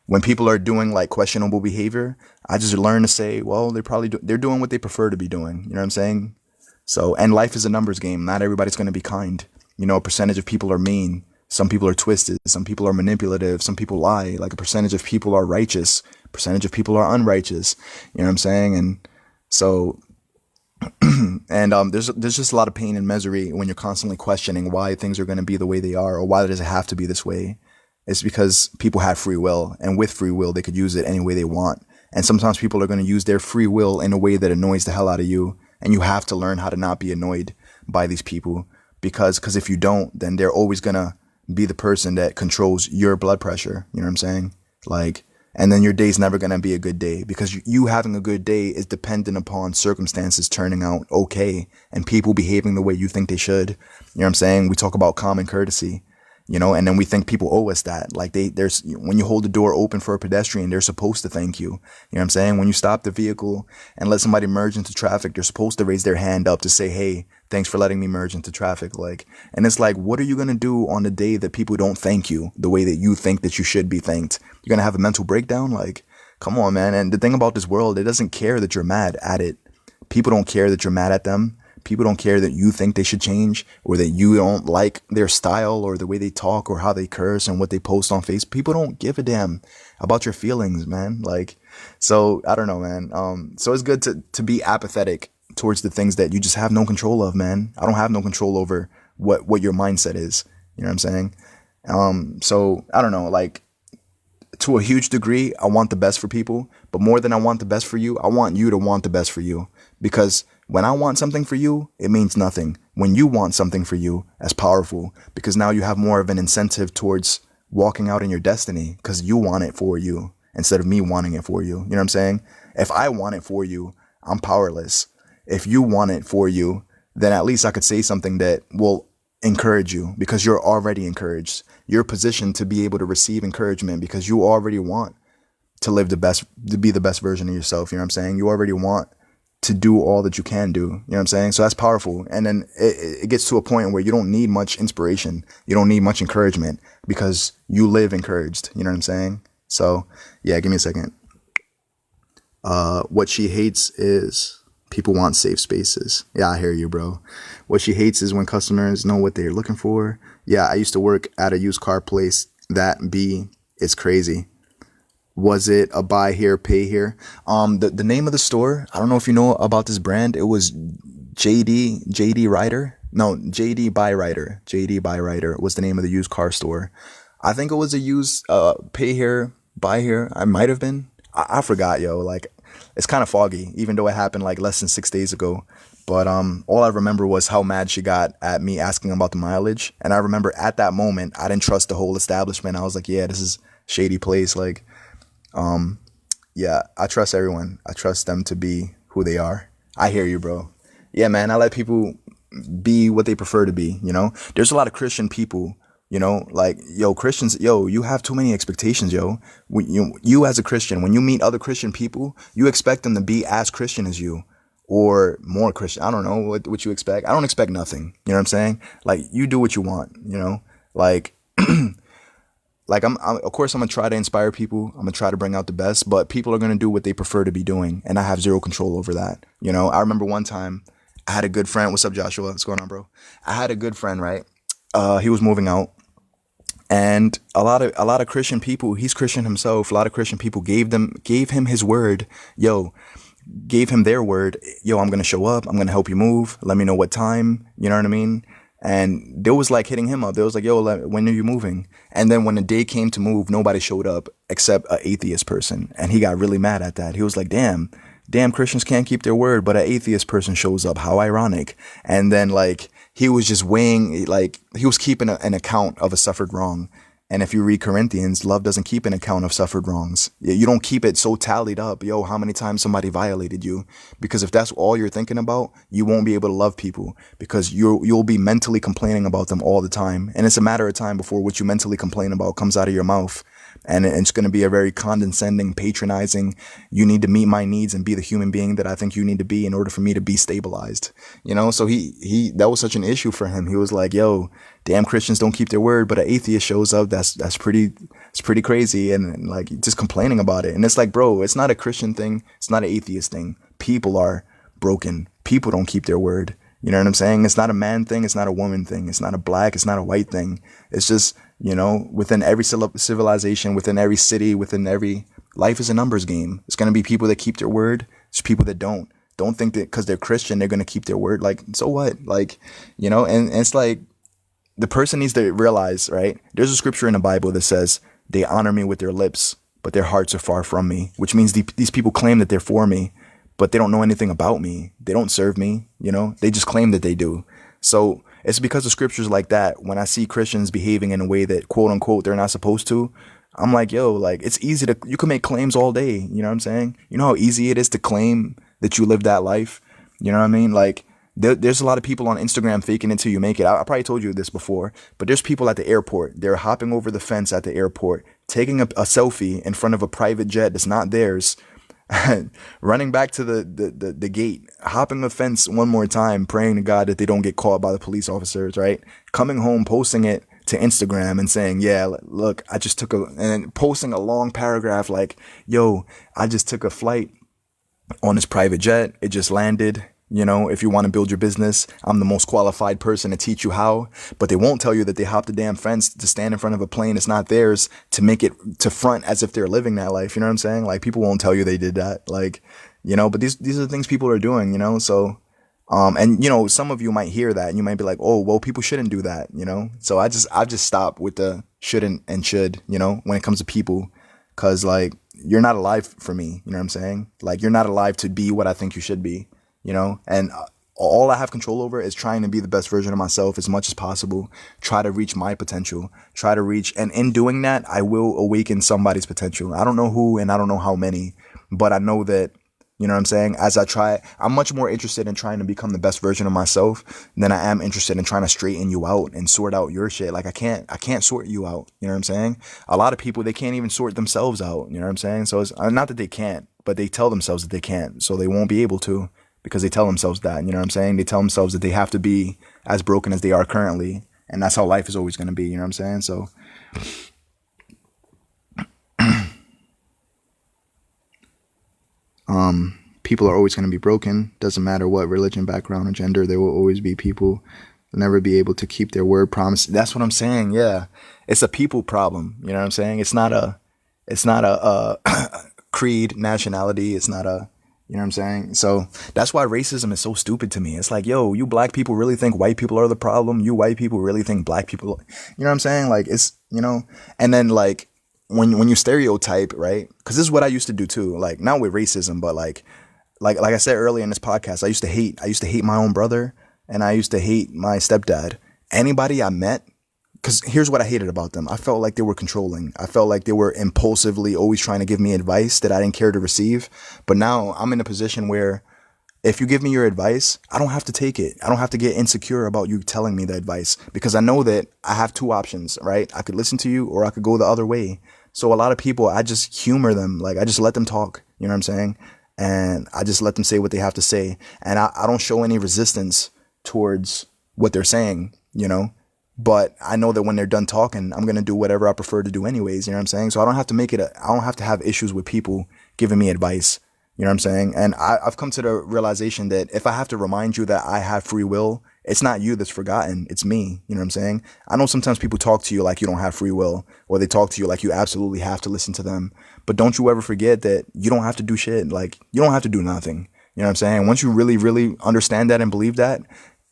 When people are doing like questionable behavior, I just learn to say, well, they're doing what they prefer to be doing. You know what I'm saying? So, and life is a numbers game. Not everybody's going to be kind. You know, a percentage of people are mean. Some people are twisted. Some people are manipulative. Some people lie. Like a percentage of people are righteous. Percentage of people are unrighteous. You know what I'm saying? And so, there's just a lot of pain and misery when you're constantly questioning why things are going to be the way they are, or why does it have to be this way. It's because people have free will, and with free will, they could use it any way they want. And sometimes people are going to use their free will in a way that annoys the hell out of you. And you have to learn how to not be annoyed by these people, because if you don't, then they're always going to be the person that controls your blood pressure. You know what I'm saying? Like, and then your day's never going to be a good day, because you having a good day is dependent upon circumstances turning out okay and people behaving the way you think they should. You know what I'm saying? We talk about common courtesy, you know, and then we think people owe us that. Like there's, when you hold the door open for a pedestrian, they're supposed to thank you. You know what I'm saying? When you stop the vehicle and let somebody merge into traffic, they're supposed to raise their hand up to say, hey, thanks for letting me merge into traffic. Like, and it's like, what are you going to do on the day that people don't thank you the way that you think that you should be thanked? You're going to have a mental breakdown? Like, come on, man. And the thing about this world, it doesn't care that you're mad at it. People don't care that you're mad at them. People don't care that you think they should change, or that you don't like their style or the way they talk or how they curse and what they post on Facebook. People don't give a damn about your feelings, man. Like, so I don't know, man. So it's good to be apathetic towards the things that you just have no control of, man. I don't have no control over what your mindset is. You know what I'm saying? So I don't know, like, to a huge degree, I want the best for people, but more than I want the best for you, I want you to want the best for you. Because when I want something for you, it means nothing. When you want something for you, that's powerful, because now you have more of an incentive towards walking out in your destiny, because you want it for you instead of me wanting it for you. You know what I'm saying? If I want it for you, I'm powerless. If you want it for you, then at least I could say something that will encourage you, because you're already encouraged. You're positioned to be able to receive encouragement because you already want to live the best, to be the best version of yourself. You know what I'm saying? You already want to do all that you can do. You know what I'm saying? So that's powerful. And then it gets to a point where you don't need much inspiration. You don't need much encouragement, because you live encouraged. You know what I'm saying? So yeah, give me a second. What she hates is people want safe spaces. Yeah, I hear you, bro. What she hates is when customers know what they're looking for. Yeah, I used to work at a used car place. It's crazy. Was it a buy here, pay here? The name of the store, I don't know if you know about this brand. It was JD Ryder. No, JD Buy Ryder was the name of the used car store. I think it was a used pay here, buy here. I might have been. I forgot, yo. Like, it's kind of foggy, even though it happened like less than 6 days ago. But all I remember was how mad she got at me asking about the mileage. And I remember at that moment, I didn't trust the whole establishment. I was like, yeah, this is a shady place. Like, yeah, I trust everyone. I trust them to be who they are. I hear you, bro. Yeah, man, I let people be what they prefer to be, you know? There's a lot of Christian people, you know, like, yo, Christians, yo, you have too many expectations, yo. You as a Christian, when you meet other Christian people, you expect them to be as Christian as you, or more Christian. I don't know what you expect. I don't expect nothing. You know what I'm saying? Like, you do what you want, you know? Like, I'm of course I'm gonna try to inspire people. I'm gonna try to bring out the best, but people are gonna do what they prefer to be doing, and I have zero control over that. You know, I remember one time I had a good friend. What's up, Joshua? What's going on, bro? I had a good friend, right? He was moving out, and a lot of Christian people. He's Christian himself. A lot of Christian people gave him his word. Gave him their word. Yo, I'm gonna show up. I'm gonna help you move. Let me know what time. You know what I mean? And they was like hitting him up. They was like, yo, when are you moving? And then when the day came to move, nobody showed up except an atheist person. And he got really mad at that. He was like, damn, Christians can't keep their word, but an atheist person shows up. How ironic. And then like, he was just weighing, like, he was keeping an account of a suffered wrong. And if you read Corinthians, love doesn't keep an account of suffered wrongs. You don't keep it so tallied up. Yo, how many times somebody violated you? Because if that's all you're thinking about, you won't be able to love people, because you'll be mentally complaining about them all the time. And it's a matter of time before what you mentally complain about comes out of your mouth. And it's going to be a very condescending, patronizing, you need to meet my needs and be the human being that I think you need to be in order for me to be stabilized. So that was such an issue for him. He was like, yo, damn, Christians don't keep their word, but an atheist shows up. It's pretty crazy. And like just complaining about it. And it's like, bro, it's not a Christian thing. It's not an atheist thing. People are broken. People don't keep their word. You know what I'm saying? It's not a man thing. It's not a woman thing. It's not a black. It's not a white thing. It's just, within every civilization, within every city, within every life is a numbers game. It's going to be people that keep their word. There's people that don't. Don't think that because they're Christian, they're going to keep their word. Like, so what? Like, and it's like the person needs to realize, right? There's a scripture in the Bible that says they honor me with their lips, but their hearts are far from me, which means these people claim that they're for me, but they don't know anything about me. They don't serve me, they just claim that they do. So it's because of scriptures like that. When I see Christians behaving in a way that quote unquote, they're not supposed to, I'm like, yo, like it's easy you can make claims all day. You know what I'm saying? You know how easy it is to claim that you live that life. You know what I mean? Like there's a lot of people on Instagram faking it till you make it. I probably told you this before, but there's people at the airport. They're hopping over the fence at the airport, taking a selfie in front of a private jet that's not theirs, running back to the gate, hopping the fence one more time, praying to God that they don't get caught by the police officers, right? Coming home, posting it to Instagram and saying, yeah, look, I just took and posting a long paragraph like, yo, I just took a flight on this private jet. It just landed. If you want to build your business, I'm the most qualified person to teach you how. But they won't tell you that they hopped a damn fence to stand in front of a plane that's not theirs to make it to front as if they're living that life. You know what I'm saying? Like people won't tell you they did that. Like, but these are the things people are doing, So, and some of you might hear that and you might be like, oh, well, people shouldn't do that, So I just stop with the shouldn't and should, when it comes to people, cause like you're not alive for me. You know what I'm saying? Like you're not alive to be what I think you should be. And all I have control over is trying to be the best version of myself as much as possible, try to reach my potential, and in doing that, I will awaken somebody's potential. I don't know who, and I don't know how many, but I know that, you know what I'm saying? As I try, I'm much more interested in trying to become the best version of myself than I am interested in trying to straighten you out and sort out your shit. Like I can't sort you out. You know what I'm saying? A lot of people, they can't even sort themselves out. You know what I'm saying? So it's not that they can't, but they tell themselves that they can't, so they won't be able to. Because they tell themselves that, you know what I'm saying? They tell themselves that they have to be as broken as they are currently. And that's how life is always going to be, you know what I'm saying? So, people are always going to be broken. Doesn't matter what religion, background, or gender. There will always be people who never be able to keep their word promise. That's what I'm saying, yeah. It's a people problem, you know what I'm saying? It's not a creed, nationality. It's not a... You know what I'm saying? So that's why racism is so stupid to me. It's like, yo, you black people really think white people are the problem? You white people really think black people... You know what I'm saying? Like, it's, And then, like, when you stereotype, right? Because this is what I used to do, too. Like, not with racism, but, like I said earlier in this podcast, I used to hate my own brother, and I used to hate my stepdad. Anybody I met... Because here's what I hated about them. I felt like they were controlling. I felt like they were impulsively always trying to give me advice that I didn't care to receive. But now I'm in a position where if you give me your advice, I don't have to take it. I don't have to get insecure about you telling me the advice because I know that I have two options, right? I could listen to you or I could go the other way. So a lot of people, I just humor them. Like I just let them talk. You know what I'm saying? And I just let them say what they have to say. And I don't show any resistance towards what they're saying, But I know that when they're done talking, I'm going to do whatever I prefer to do anyways. You know what I'm saying? So I don't have to I don't have to have issues with people giving me advice. You know what I'm saying? And I've come to the realization that if I have to remind you that I have free will, it's not you that's forgotten. It's me. You know what I'm saying? I know sometimes people talk to you like you don't have free will, or they talk to you like you absolutely have to listen to them. But don't you ever forget that you don't have to do shit. Like you don't have to do nothing. You know what I'm saying? Once you really, really understand that and believe that,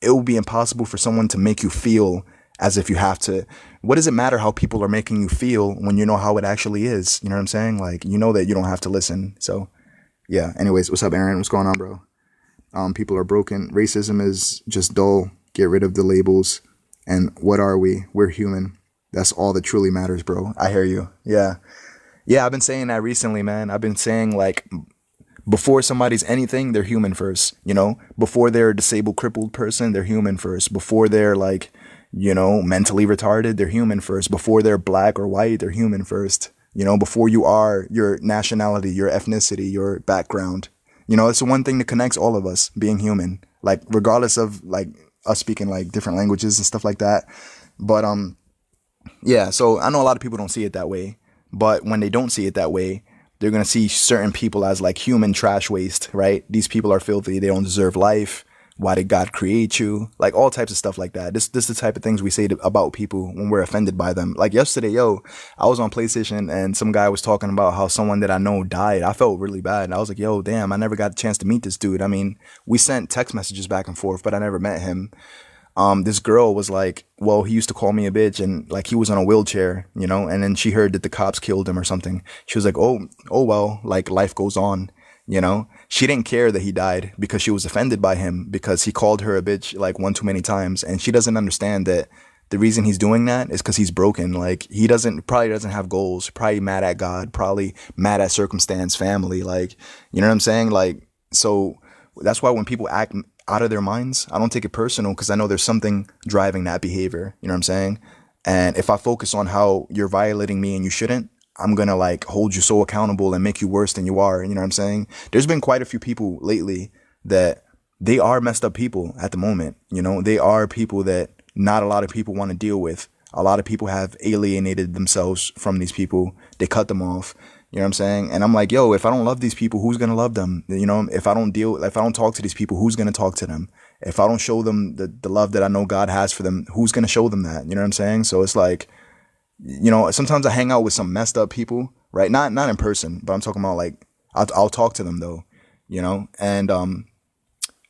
it will be impossible for someone to make you feel as if you have to. What does it matter how people are making you feel when you know how it actually is? You know what I'm saying? Like, you know that you don't have to listen. So, yeah. Anyways, what's up, Aaron? What's going on, bro? People are broken. Racism is just dull. Get rid of the labels. And what are we? We're human. That's all that truly matters, bro. I hear you. Yeah. Yeah, I've been saying that recently, man. I've been saying, like, before somebody's anything, they're human first. Before they're a disabled, crippled person, they're human first. Before they're, like, mentally retarded, they're human first. Before they're black or white, they're human first. before you are your nationality, your ethnicity, your background. It's the one thing that connects all of us, being human, like regardless of like us speaking like different languages and stuff like that. But yeah, so I know a lot of people don't see it that way, but when they don't see it that way, they're gonna see certain people as like human trash waste, right? These people are filthy. They don't deserve life. Why did God create you? Like all types of stuff like that. This is the type of things we say about people when we're offended by them. Like yesterday, I was on PlayStation and some guy was talking about how someone that I know died. I felt really bad. And I was like, yo, damn, I never got a chance to meet this dude. I mean, we sent text messages back and forth, but I never met him. This girl was like, well, he used to call me a bitch, and like he was on a wheelchair, and then she heard that the cops killed him or something. She was like, oh well, like life goes on. She didn't care that he died because she was offended by him because he called her a bitch like one too many times. And she doesn't understand that the reason he's doing that is because he's broken. Like he probably doesn't have goals, probably mad at God, probably mad at circumstance, family. Like, you know what I'm saying? Like, so that's why when people act out of their minds, I don't take it personal because I know there's something driving that behavior. You know what I'm saying? And if I focus on how you're violating me and you shouldn't, I'm going to like hold you so accountable and make you worse than you are. You know what I'm saying? There's been quite a few people lately that they are messed up people at the moment. They are people that not a lot of people want to deal with. A lot of people have alienated themselves from these people. They cut them off. You know what I'm saying? And I'm like, yo, if I don't love these people, who's going to love them? If I don't talk to these people, who's going to talk to them? If I don't show them the love that I know God has for them, who's going to show them that? You know what I'm saying? So it's like, sometimes I hang out with some messed up people, right? Not in person, but I'm talking about like, I'll talk to them though, and,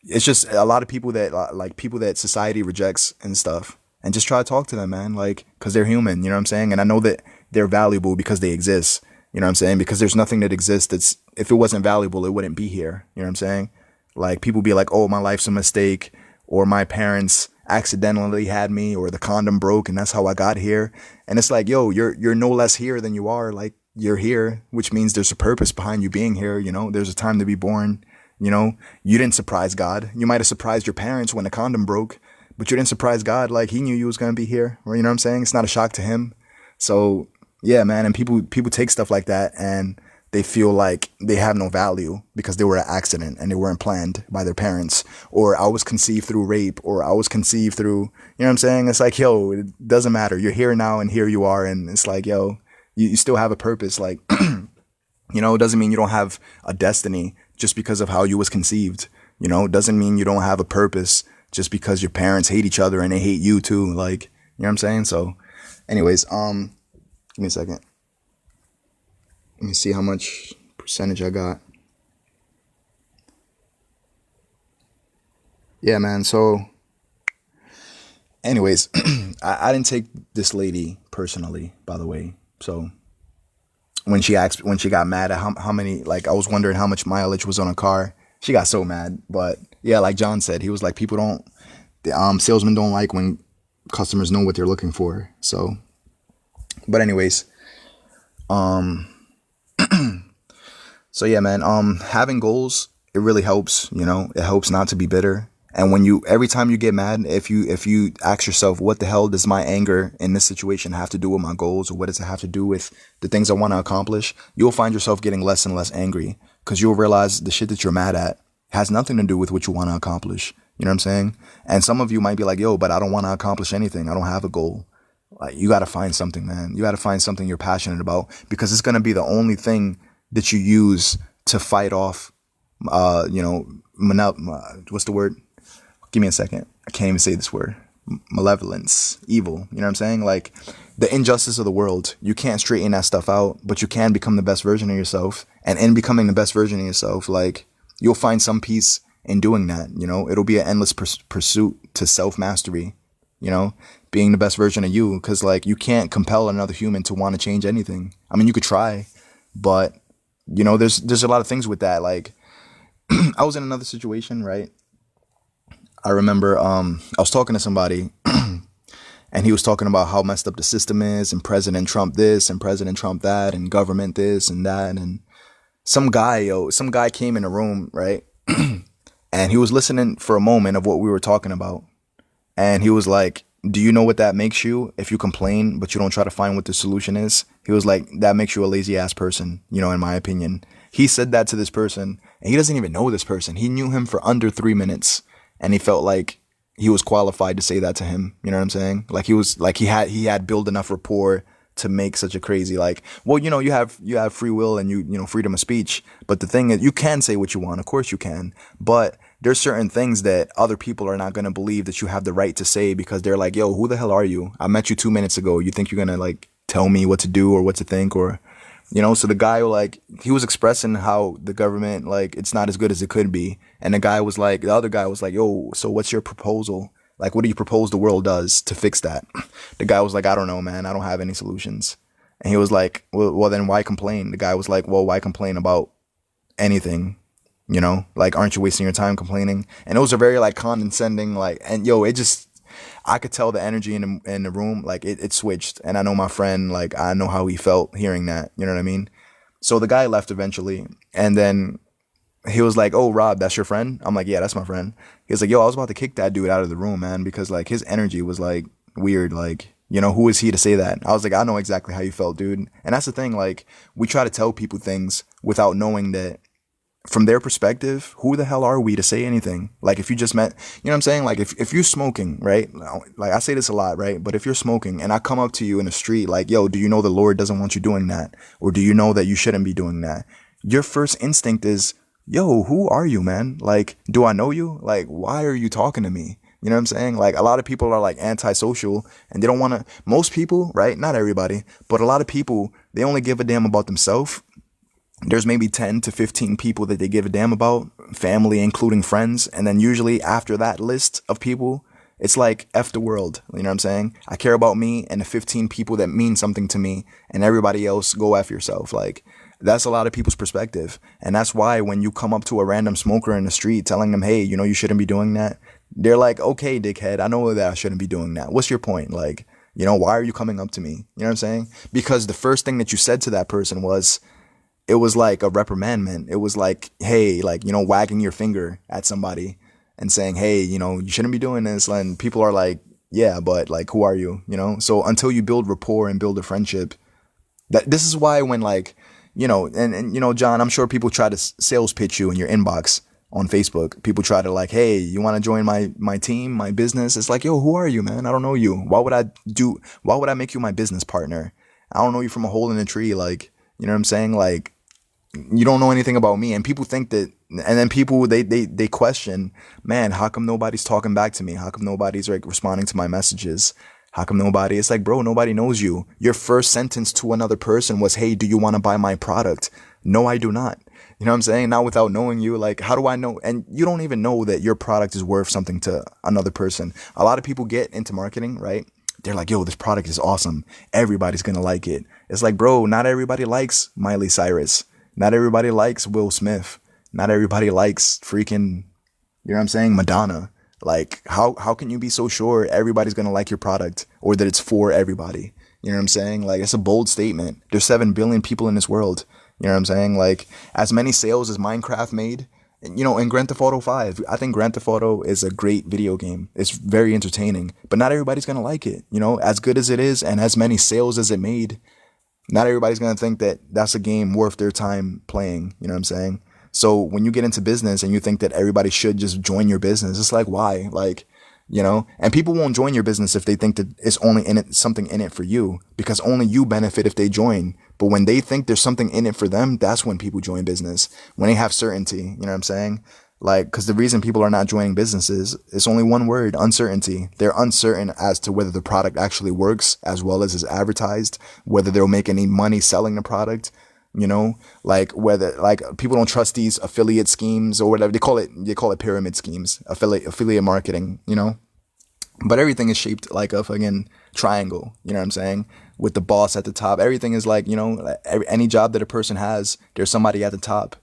it's just a lot of people that like people that society rejects and stuff, and just try to talk to them, man. Like, cause they're human, you know what I'm saying? And I know that they're valuable because they exist, you know what I'm saying? Because there's nothing that exists that's, if it wasn't valuable, it wouldn't be here. You know what I'm saying? Like people be like, oh, my life's a mistake, or my parents accidentally had me, or the condom broke and that's how I got here. And it's like, yo, you're no less here than you are. Like you're here, which means there's a purpose behind you being here. There's a time to be born. You didn't surprise God. You might have surprised your parents when the condom broke, but you didn't surprise God. Like he knew you was going to be here. You know what I'm saying? It's not a shock to him. So yeah, man. And people take stuff like that and they feel like they have no value because they were an accident and they weren't planned by their parents, or I was conceived through rape, or I was conceived through, you know what I'm saying? It's like, yo, it doesn't matter. You're here now and here you are. And it's like, yo, you still have a purpose. Like, it doesn't mean you don't have a destiny just because of how you was conceived. It doesn't mean you don't have a purpose just because your parents hate each other and they hate you too. Like, you know what I'm saying? So anyways, give me a second. Let me see how much percentage I got. Yeah, man. So anyways, I didn't take this lady personally, by the way. So when she got mad at how many, like I was wondering how much mileage was on a car, she got so mad. But yeah, like John said, he was like, salesmen don't like when customers know what they're looking for. So, but anyways, so yeah, man, having goals, it really helps, it helps not to be bitter. And every time you get mad, if you ask yourself, what the hell does my anger in this situation have to do with my goals? Or what does it have to do with the things I want to accomplish? You'll find yourself getting less and less angry because you'll realize the shit that you're mad at has nothing to do with what you want to accomplish. You know what I'm saying? And some of you might be like, yo, but I don't want to accomplish anything. I don't have a goal. Like, you got to find something, man. You got to find something you're passionate about, because it's going to be the only thing that you use to fight off, what's the word? Give me a second. I can't even say this word. Malevolence, evil. You know what I'm saying? Like the injustice of the world. You can't straighten that stuff out, but you can become the best version of yourself. And in becoming the best version of yourself, like you'll find some peace in doing that. It'll be an endless pursuit to self-mastery, being the best version of you. Cause like you can't compel another human to want to change anything. I mean, you could try, but there's a lot of things with that. Like I was in another situation, right? I remember I was talking to somebody and he was talking about how messed up the system is, and President Trump this and President Trump that and government this and that. And some guy came in the room, right? And he was listening for a moment of what we were talking about. And he was like, do you know what that makes you if you complain but you don't try to find what the solution is? He was like, that makes you a lazy ass person, in my opinion. He said that to this person, and he doesn't even know this person. He knew him for under 3 minutes, and he felt like he was qualified to say that to him. You know what I'm saying? Like he had built enough rapport to make such a crazy, like, well, you have free will and freedom of speech. But the thing is, you can say what you want. Of course you can. But there's certain things that other people are not going to believe that you have the right to say, because they're like, yo, who the hell are you? I met you 2 minutes ago. You think you're going to like tell me what to do or what to think, or, so the guy, like, he was expressing how the government, like, it's not as good as it could be. And the other guy was like, yo, so what's your proposal? Like, what do you propose the world does to fix that? The guy was like, I don't know, man. I don't have any solutions. And he was like, well, then why complain? The guy was like, well, why complain about anything? Like, aren't you wasting your time complaining? And it was a very, like, condescending, like, and yo, it just, I could tell the energy in the room, like, it switched. And I know my friend, like, I know how he felt hearing that. You know what I mean? So the guy left eventually. And then he was like, oh, Rob, that's your friend? I'm like, yeah, that's my friend. He was like, yo, I was about to kick that dude out of the room, man, because, like, his energy was, like, weird. Like, who is he to say that? I was like, I know exactly how you felt, dude. And that's the thing. Like, we try to tell people things without knowing that from their perspective, who the hell are we to say anything? Like, if you just met, you know what I'm saying? Like, if you're smoking, right? Like, I say this a lot, right? But if you're smoking and I come up to you in the street, like, yo, do you know the Lord doesn't want you doing that? Or do you know that you shouldn't be doing that? Your first instinct is, yo, who are you, man? Like, do I know you? Like, why are you talking to me? You know what I'm saying? Like, a lot of people are like antisocial and they don't want to, most people, right? Not everybody, but a lot of people, they only give a damn about themselves. There's maybe 10 to 15 people that they give a damn about, family, including friends. And then usually after that list of people, it's like F the world. You know what I'm saying? I care about me and the 15 people that mean something to me, and everybody else, go F yourself. Like, that's a lot of people's perspective. And that's why when you come up to a random smoker in the street telling them, hey, you shouldn't be doing that, they're like, okay, dickhead, I know that I shouldn't be doing that. What's your point? Like, why are you coming up to me? You know what I'm saying? Because the first thing that you said to that person was, it was like a reprimandment. It was like, hey, like, wagging your finger at somebody and saying, hey, you shouldn't be doing this. And people are like, yeah, but like, who are you? So until you build rapport and build a friendship, this is why when, like, and John, I'm sure people try to sales pitch you in your inbox on Facebook. People try to, like, hey, you want to join my team, my business? It's like, yo, who are you, man? I don't know you. Why would I make you my business partner? I don't know you from a hole in a tree. Like, you know what I'm saying? Like, you don't know anything about me. And people think that, and then people, they question, man, how come nobody's talking back to me? How come nobody's like responding to my messages? How come nobody? It's like, bro, nobody knows you. Your first sentence to another person was, hey, do you want to buy my product? No, I do not. You know what I'm saying? Not without knowing you. Like, how do I know? And you don't even know that your product is worth something to another person. A lot of people get into marketing, right? They're like, yo, this product is awesome. Everybody's going to like it. It's like, bro, not everybody likes Miley Cyrus. Not everybody likes Will Smith. Not everybody likes freaking, you know what I'm saying, Madonna. Like, how can you be so sure everybody's going to like your product or that it's for everybody? You know what I'm saying? Like, it's a bold statement. There's 7 billion people in this world. You know what I'm saying? Like, as many sales as Minecraft made, in Grand Theft Auto 5, I think Grand Theft Auto is a great video game. It's very entertaining, but not everybody's going to like it. As good as it is and as many sales as it made, not everybody's going to think that that's a game worth their time playing. You know what I'm saying? So when you get into business and you think that everybody should just join your business, it's like, why? Like, and people won't join your business if they think that it's only in it, something in it for you, because only you benefit if they join. But when they think there's something in it for them, that's when people join business, when they have certainty. You know what I'm saying? Like, because the reason people are not joining businesses is only one word: uncertainty. They're uncertain as to whether the product actually works as well as is advertised, whether they'll make any money selling the product, like whether, like, people don't trust these affiliate schemes or whatever they call it pyramid schemes, affiliate marketing, but everything is shaped like a fucking triangle. You know what I'm saying? With the boss at the top, everything is like, any job that a person has, there's somebody at the top.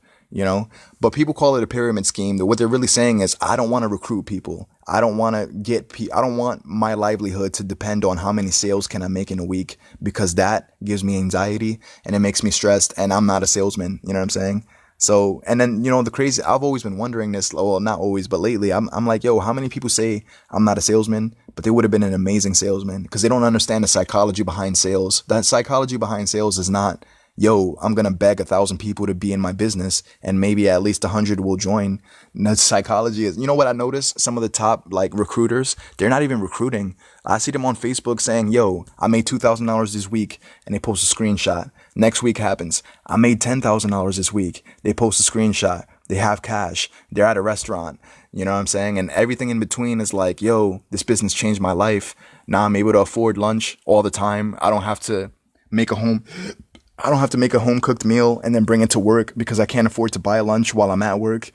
But people call it a pyramid scheme. What they're really saying is, I don't want to recruit people. I don't want to I don't want my livelihood to depend on how many sales can I make in a week, because that gives me anxiety and it makes me stressed, and I'm not a salesman. You know what I'm saying? So, and then, the crazy, I've always been wondering this, well, not always, but lately, I'm like, yo, how many people say I'm not a salesman, but they would have been an amazing salesman because they don't understand the psychology behind sales. That psychology behind sales is not, yo, I'm going to beg 1,000 people to be in my business and maybe at least 100 will join. And the psychology is, you know what I noticed? Some of the top like recruiters, they're not even recruiting. I see them on Facebook saying, yo, I made $2,000 this week, and they post a screenshot. Next week happens. I made $10,000 this week. They post a screenshot. They have cash. They're at a restaurant. You know what I'm saying? And everything in between is like, yo, this business changed my life. Now I'm able to afford lunch all the time. I don't have to make a home cooked meal and then bring it to work because I can't afford to buy lunch while I'm at work.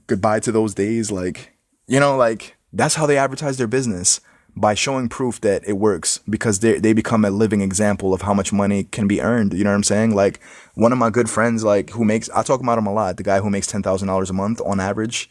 Goodbye to those days. Like that's how they advertise their business, by showing proof that it works, because they become a living example of how much money can be earned. You know what I'm saying? Like one of my good friends, like I talk about him a lot, the guy who makes $10,000 a month on average,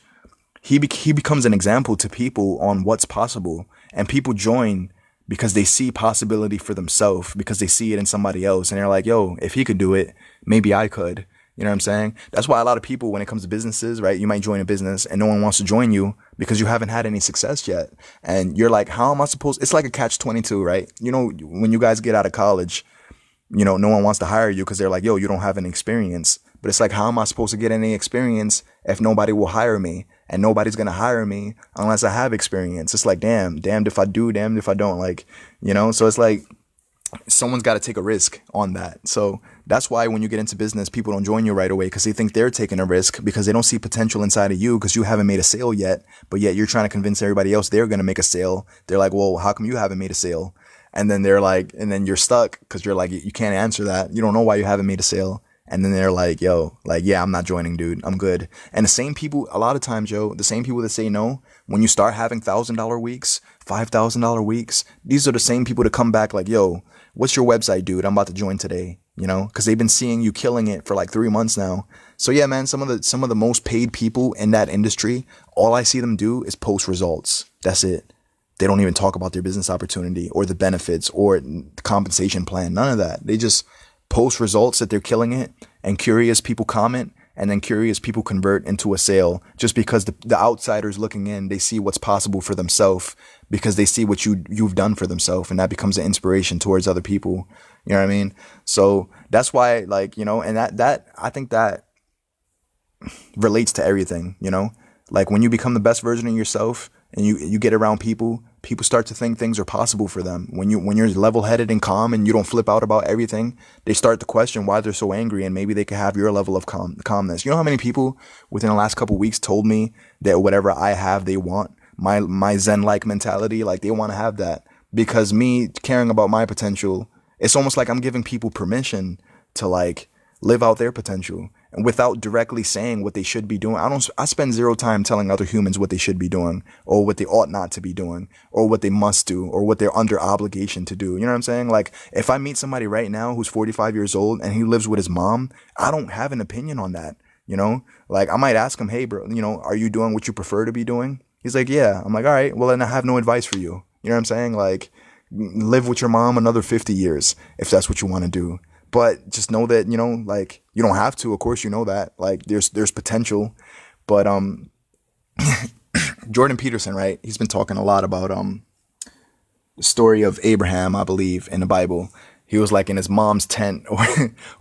he becomes an example to people on what's possible, and people join because they see possibility for themselves, because they see it in somebody else, and they're like, yo, if he could do it, maybe I could. You know what I'm saying? That's why a lot of people, when it comes to businesses, right, you might join a business and no one wants to join you because you haven't had any success yet. And you're like, how am I supposed, it's like a catch-22, right? When you guys get out of college, no one wants to hire you because they're like, yo, you don't have any experience. But it's like, how am I supposed to get any experience if nobody will hire me? And nobody's going to hire me unless I have experience. It's like, damned if I do, damned if I don't. So it's like, someone's got to take a risk on that. So that's why when you get into business, people don't join you right away because they think they're taking a risk, because they don't see potential inside of you because you haven't made a sale yet. But yet you're trying to convince everybody else they're going to make a sale. They're like, well, how come you haven't made a sale? And then they're like, and then you're stuck because you're like, you can't answer that. You don't know why you haven't made a sale. And then they're like, yo, like, yeah, I'm not joining, dude. I'm good. And the same people, a lot of times, the same people that say no, when you start having $1,000 weeks, $5,000 weeks, these are the same people that come back like, yo, what's your website, dude? I'm about to join today, because they've been seeing you killing it for like 3 months now. So yeah, man, some of the most paid people in that industry, all I see them do is post results. That's it. They don't even talk about their business opportunity or the benefits or the compensation plan. None of that. They just post results that they're killing it, and curious people comment, and then curious people convert into a sale just because the outsiders looking in, they see what's possible for themselves because they see what you've done for themselves, and that becomes an inspiration towards other people. You know what I mean? So that's why, and that I think that relates to everything, like when you become the best version of yourself and you get around people start to think things are possible for them. When you're level-headed and calm and you don't flip out about everything, they start to question why they're so angry, and maybe they could have your level of calmness. You know how many people within the last couple of weeks told me that whatever I have, they want my Zen-like mentality, like they want to have that, because me caring about my potential, it's almost like I'm giving people permission to like live out their potential, and without directly saying what they should be doing. I spend zero time telling other humans what they should be doing, or what they ought not to be doing, or what they must do, or what they're under obligation to do. You know what I'm saying? Like if I meet somebody right now who's 45 years old and he lives with his mom, I don't have an opinion on that. Like I might ask him, hey bro, are you doing what you prefer to be doing? He's like, yeah. I'm like, all right, well then I have no advice for you. You know what I'm saying? Like live with your mom another 50 years if that's what you want to do. But just know that, like you don't have to, of course, that like there's potential, but, Jordan Peterson, right? He's been talking a lot about, the story of Abraham, I believe, in the Bible. He was like in his mom's tent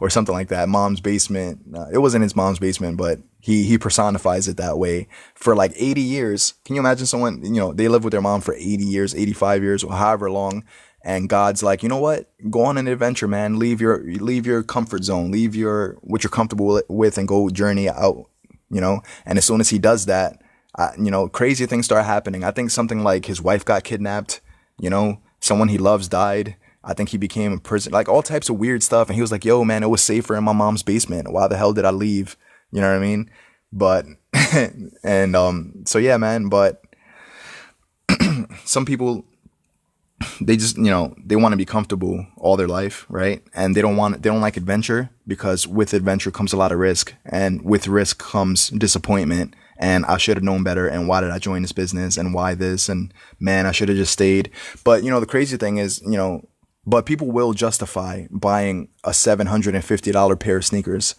or something like that, mom's basement. It wasn't his mom's basement, but he personifies it that way for like 80 years. Can you imagine someone, they live with their mom for 80 years, 85 years, or however long. And God's like, you know what? Go on an adventure, man. Leave your comfort zone, leave what you're comfortable with, and go journey out, And as soon as he does that, crazy things start happening. I think something like his wife got kidnapped, someone he loves died. I think he became a prison, like all types of weird stuff. And he was like, yo, man, it was safer in my mom's basement. Why the hell did I leave? You know what I mean? But, and, so yeah, man, but some people, they just, they want to be comfortable all their life, right? And they don't like adventure, because with adventure comes a lot of risk, and with risk comes disappointment. And I should have known better. And why did I join this business? And why this? And man, I should have just stayed. But, the crazy thing is, but people will justify buying a $750 pair of sneakers.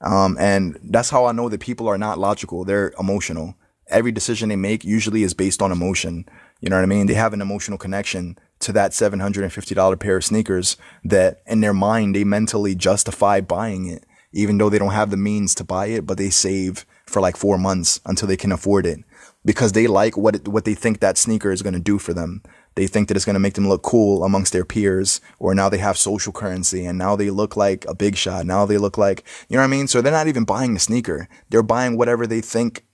And that's how I know that people are not logical. They're emotional. Every decision they make usually is based on emotion. You know what I mean? They have an emotional connection to that $750 pair of sneakers that in their mind, they mentally justify buying it, even though they don't have the means to buy it, but they save for like 4 months until they can afford it because they like what they think that sneaker is going to do for them. They think that it's going to make them look cool amongst their peers, or now they have social currency and now they look like a big shot. Now they look like, you know what I mean? So they're not even buying the sneaker. They're buying whatever they think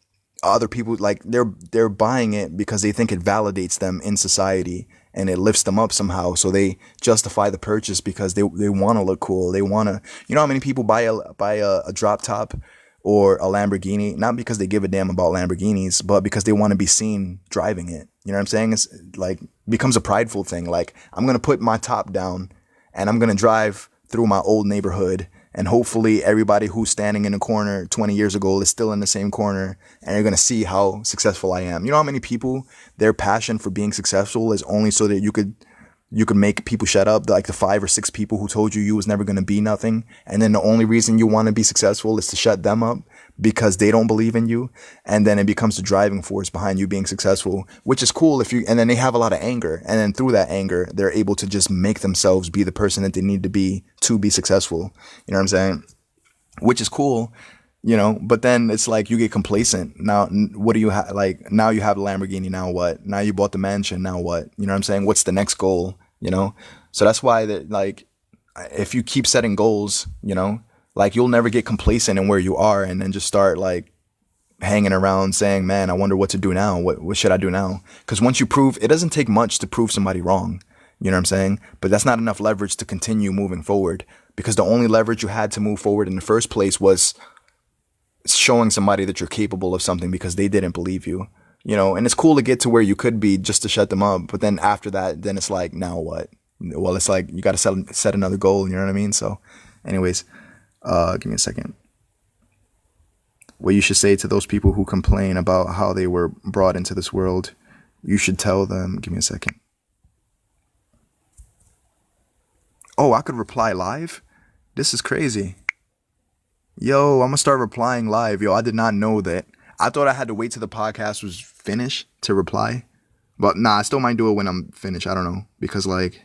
other people like. They're buying it because they think it validates them in society and it lifts them up somehow. So they justify the purchase because they want to look cool. They want to, you know how many people buy a drop top or a Lamborghini, not because they give a damn about Lamborghinis, but because they want to be seen driving it. You know what I'm saying? It's like becomes a prideful thing. Like, I'm going to put my top down and I'm going to drive through my old neighborhood, and hopefully everybody who's standing in the corner 20 years ago is still in the same corner, and you're going to see how successful I am. You know how many people, their passion for being successful is only so that you could make people shut up, like the 5 or 6 people who told you was never going to be nothing. And then the only reason you want to be successful is to shut them up because they don't believe in you. And then it becomes the driving force behind you being successful, which is cool and then they have a lot of anger. And then through that anger, they're able to just make themselves be the person that they need to be successful. You know what I'm saying? Which is cool. But then it's like you get complacent. Now, what do you have? Like, now you have the Lamborghini. Now what? Now you bought the mansion. Now what? You know what I'm saying? What's the next goal? So that's why that, like, if you keep setting goals, like, you'll never get complacent in where you are and then just start like hanging around saying, man, I wonder what to do now. What should I do now? Because once you prove, it doesn't take much to prove somebody wrong. You know what I'm saying? But that's not enough leverage to continue moving forward, because the only leverage you had to move forward in the first place was showing somebody that you're capable of something because they didn't believe you, and it's cool to get to where you could be just to shut them up. But then after that, then it's like, now what? Well, it's like, you got to set another goal. You know what I mean? So anyways, give me a second. What you should say to those people who complain about how they were brought into this world, you should tell them, give me a second. Oh, I could reply live? This is crazy. Yo, I'm going to start replying live. Yo, I did not know that. I thought I had to wait till the podcast was finished to reply. But nah, I still might do it when I'm finished. I don't know. Because, like,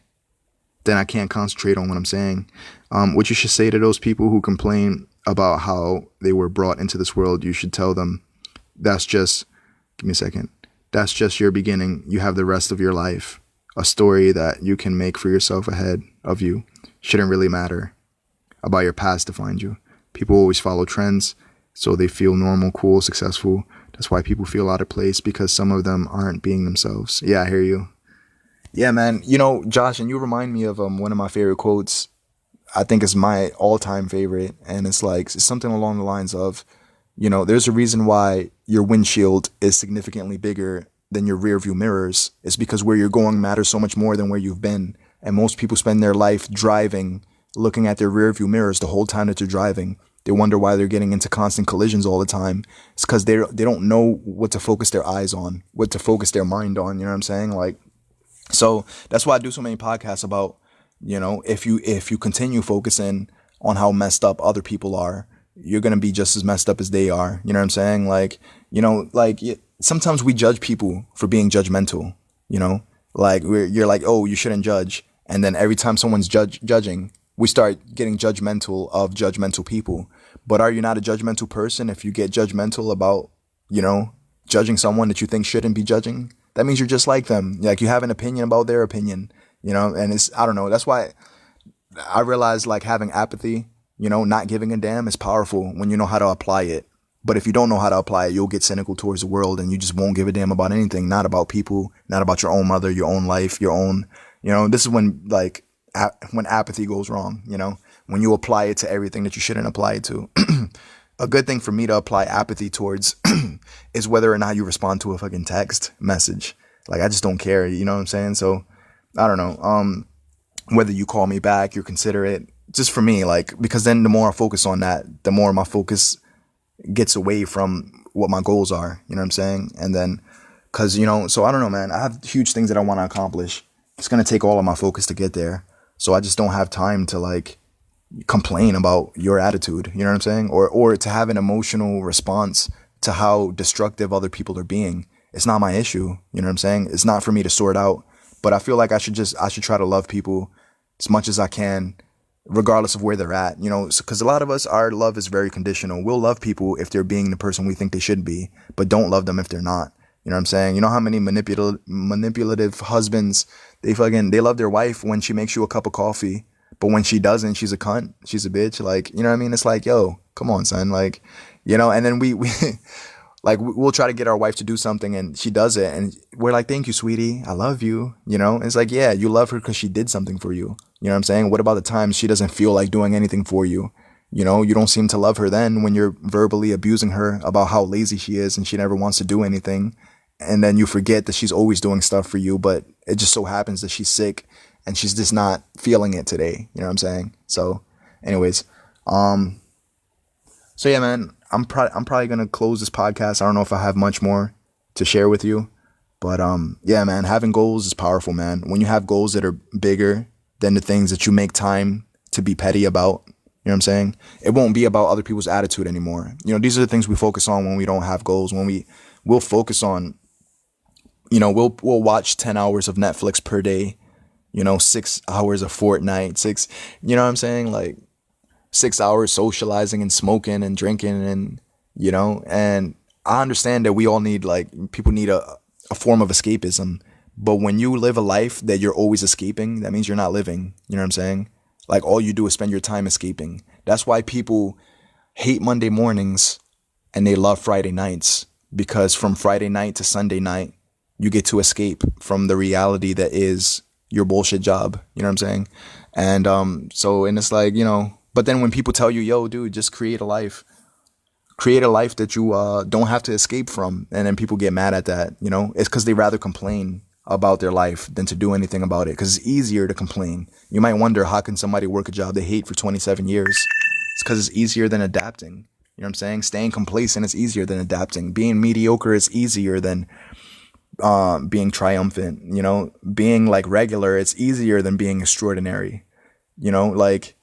then I can't concentrate on what I'm saying. What you should say to those people who complain about how they were brought into this world, you should tell them, give me a second. That's just your beginning. You have the rest of your life. A story that you can make for yourself ahead of you. Shouldn't really matter about your past to find you. People always follow trends, so they feel normal, cool, successful. That's why people feel out of place, because some of them aren't being themselves. Yeah, I hear you. Yeah, man. Josh, and you remind me of one of my favorite quotes. I think it's my all-time favorite, and it's something along the lines of, there's a reason why your windshield is significantly bigger than your rear view mirrors. It's because where you're going matters so much more than where you've been. And most people spend their life driving, looking at their rear view mirrors the whole time that they're driving. They wonder why they're getting into constant collisions all the time. It's because they don't know what to focus their eyes on, what to focus their mind on. You know what I'm saying? So that's why I do so many podcasts about, if you continue focusing on how messed up other people are, you're going to be just as messed up as they are. You know what I'm saying? Sometimes we judge people for being judgmental, you're like, oh, you shouldn't judge. And then every time someone's judging, we start getting judgmental of judgmental people. But are you not a judgmental person if you get judgmental about, judging someone that you think shouldn't be judging? That means you're just like them. Like, you have an opinion about their opinion, and I don't know. That's why I realized, having apathy, not giving a damn is powerful when you know how to apply it. But if you don't know how to apply it, you'll get cynical towards the world, and you just won't give a damn about anything, not about people, not about your own mother, your own life, your own, this is when apathy goes wrong, when you apply it to everything that you shouldn't apply it to. A good thing for me to apply apathy towards is whether or not you respond to a fucking text message. I just don't care. You know what I'm saying? So I don't know. Whether you call me back, you're considerate, just for me, because then the more I focus on that, the more my focus gets away from what my goals are. You know what I'm saying? And then, so I don't know, man, I have huge things that I want to accomplish. It's going to take all of my focus to get there. So I just don't have time to complain about your attitude. You know what I'm saying? Or to have an emotional response to how destructive other people are being. It's not my issue. You know what I'm saying? It's not for me to sort out. But I feel like I should try to love people as much as I can, regardless of where they're at. You know, because a lot of us, our love is very conditional. We'll love people if they're being the person we think they should be, but don't love them if they're not. You know what I'm saying? You know how many manipulative husbands, they love their wife when she makes you a cup of coffee, but when she doesn't, she's a cunt, she's a bitch. Like, you know what I mean? It's like, yo, come on, son. Like, you know, and then we like we'll try to get our wife to do something and she does it and we're like, thank you, sweetie, I love you. You know, it's like, yeah, you love her because she did something for you. You know what I'm saying? What about the times she doesn't feel like doing anything for you? You know, you don't seem to love her then when you're verbally abusing her about how lazy she is and she never wants to do anything. And then you forget that she's always doing stuff for you, but it just so happens that she's sick and she's just not feeling it today. You know what I'm saying? So anyways, so yeah, man, I'm probably going to close this podcast. I don't know if I have much more to share with you, but yeah, man, having goals is powerful, man. When you have goals that are bigger than the things that you make time to be petty about, you know what I'm saying? It won't be about other people's attitude anymore. You know, these are the things we focus on when we don't have goals. We'll focus on, you know, we'll watch 10 hours of Netflix per day, you know, 6 hours of Fortnite, you know what I'm saying? Like 6 hours socializing and smoking and drinking and, you know, and I understand that we all need, like, people need a form of escapism. But when you live a life that you're always escaping, that means you're not living. You know what I'm saying? Like, all you do is spend your time escaping. That's why people hate Monday mornings and they love Friday nights, because from Friday night to Sunday night, you get to escape from the reality that is your bullshit job. You know what I'm saying? And and it's like, you know, but then when people tell you, yo, dude, just create a life that you don't have to escape from, and then people get mad at that, you know, it's because they rather complain about their life than to do anything about it, because it's easier to complain. You might wonder, how can somebody work a job they hate for 27 years? It's because it's easier than adapting. You know what I'm saying? Staying complacent is easier than adapting. Being mediocre is easier than being triumphant. You know, being like regular, it's easier than being extraordinary. You know, like,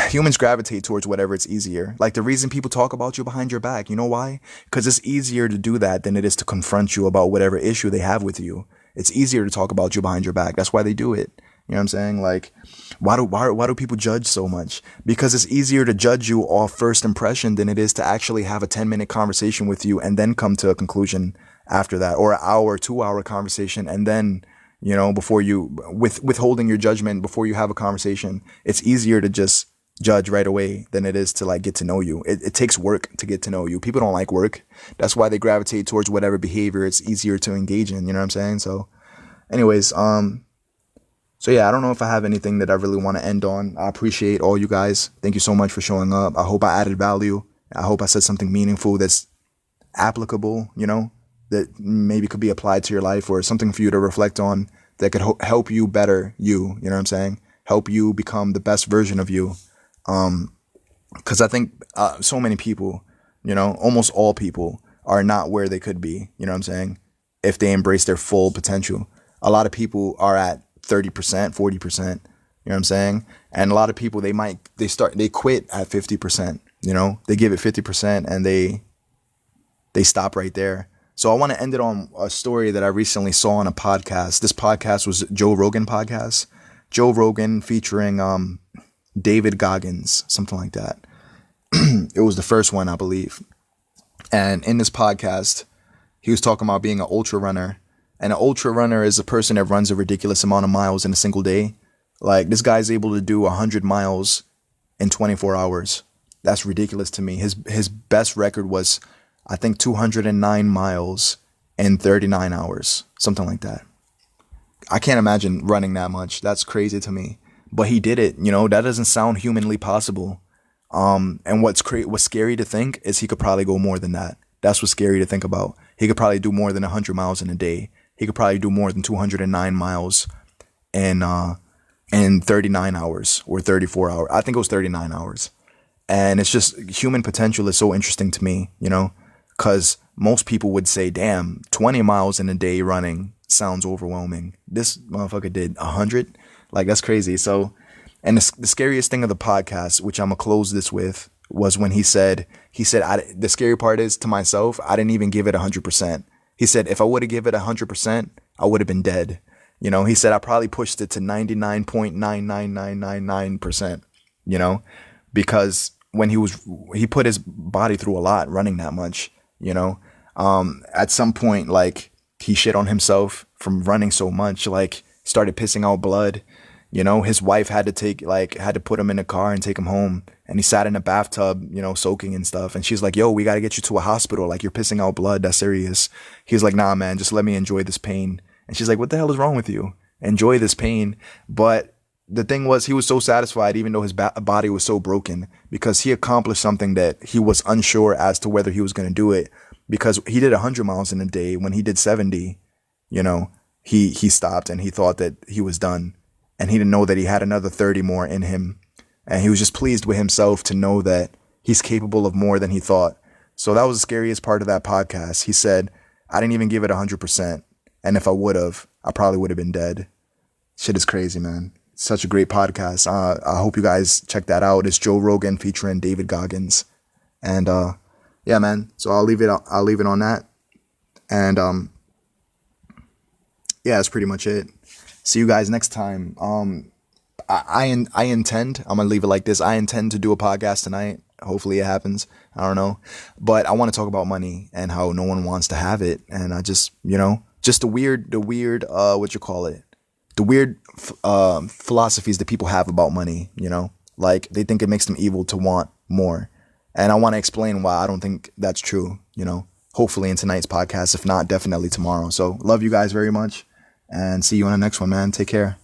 humans gravitate towards whatever it's easier. Like, the reason people talk about you behind your back, you know why? Because it's easier to do that than it is to confront you about whatever issue they have with you. It's easier to talk about you behind your back. That's why they do it. You know what I'm saying? Like, why do people judge so much? Because it's easier to judge you off first impression than it is to actually have a 10-minute conversation with you and then come to a conclusion after that, or an hour, 2 hour conversation, and then, you know, before you withholding your judgment before you have a conversation. It's easier to just judge right away than it is to, like, get to know you. It takes work to get to know you. People don't like work. That's why they gravitate towards whatever behavior it's easier to engage in. You know what I'm saying? So anyways, so yeah, I don't know if I have anything that I really want to end on. I appreciate all you guys. Thank you so much for showing up. I hope I added value. I hope I said something meaningful that's applicable, you know, that maybe could be applied to your life, or something for you to reflect on that could help you better you. You know what I'm saying? Help you become the best version of you. Because I think so many people, you know, almost all people are not where they could be. You know what I'm saying? If they embrace their full potential. A lot of people are at 30%, 40%. You know what I'm saying? And a lot of people, they quit at 50%. You know, they give it 50% and they stop right there. So I want to end it on a story that I recently saw on a podcast. This podcast was Joe Rogan podcast. Joe Rogan featuring David Goggins, something like that. It was the first one, I believe. And in this podcast, he was talking about being an ultra runner. And an ultra runner is a person that runs a ridiculous amount of miles in a single day. Like, this guy's able to do 100 miles in 24 hours. That's ridiculous to me. His best record was, I think, 209 miles in 39 hours, something like that. I can't imagine running that much. That's crazy to me. But he did it. You know, that doesn't sound humanly possible. And what's scary to think is he could probably go more than that. That's what's scary to think about. He could probably do more than 100 miles in a day. He could probably do more than 209 miles in 39 hours or 34 hours. I think it was 39 hours. And it's just, human potential is so interesting to me, you know, because most people would say, damn, 20 miles in a day running sounds overwhelming. This motherfucker did 100. Like, that's crazy. So And the scariest thing of the podcast, which I'm gonna close this with, was when the scary part is to myself, I didn't even give it 100%. He said, if I would have given it 100%, I would have been dead. He said, I probably pushed it to 99.99999%, you know, because when he put his body through a lot running that much, at some point, like, he shit on himself from running so much, like, started pissing out blood. His wife had to put him in the car and take him home. And he sat in a bathtub, soaking and stuff. And she's like, yo, we got to get you to a hospital. Like, you're pissing out blood. That's serious. He's like, nah, man, just let me enjoy this pain. And she's like, what the hell is wrong with you? Enjoy this pain. But the thing was, he was so satisfied, even though his body was so broken, because he accomplished something that he was unsure as to whether he was going to do it. Because he did 100 miles in a day. When he did 70, he stopped and he thought that he was done. And he didn't know that he had another 30 more in him. And he was just pleased with himself to know that he's capable of more than he thought. So that was the scariest part of that podcast. He said, I didn't even give it 100%. And if I would have, I probably would have been dead. Shit is crazy, man. Such a great podcast. I hope you guys check that out. It's Joe Rogan featuring David Goggins. And yeah, man. So I'll leave it on that. And yeah, that's pretty much it. See you guys next time. I intend, I'm going to leave it like this. I intend to do a podcast tonight. Hopefully it happens. I don't know. But I want to talk about money and how no one wants to have it. And I just, just the weird, what you call it? The weird philosophies that people have about money, like they think it makes them evil to want more. And I want to explain why I don't think that's true, hopefully in tonight's podcast. If not, definitely tomorrow. So love you guys very much and see you on the next one, man. Take care.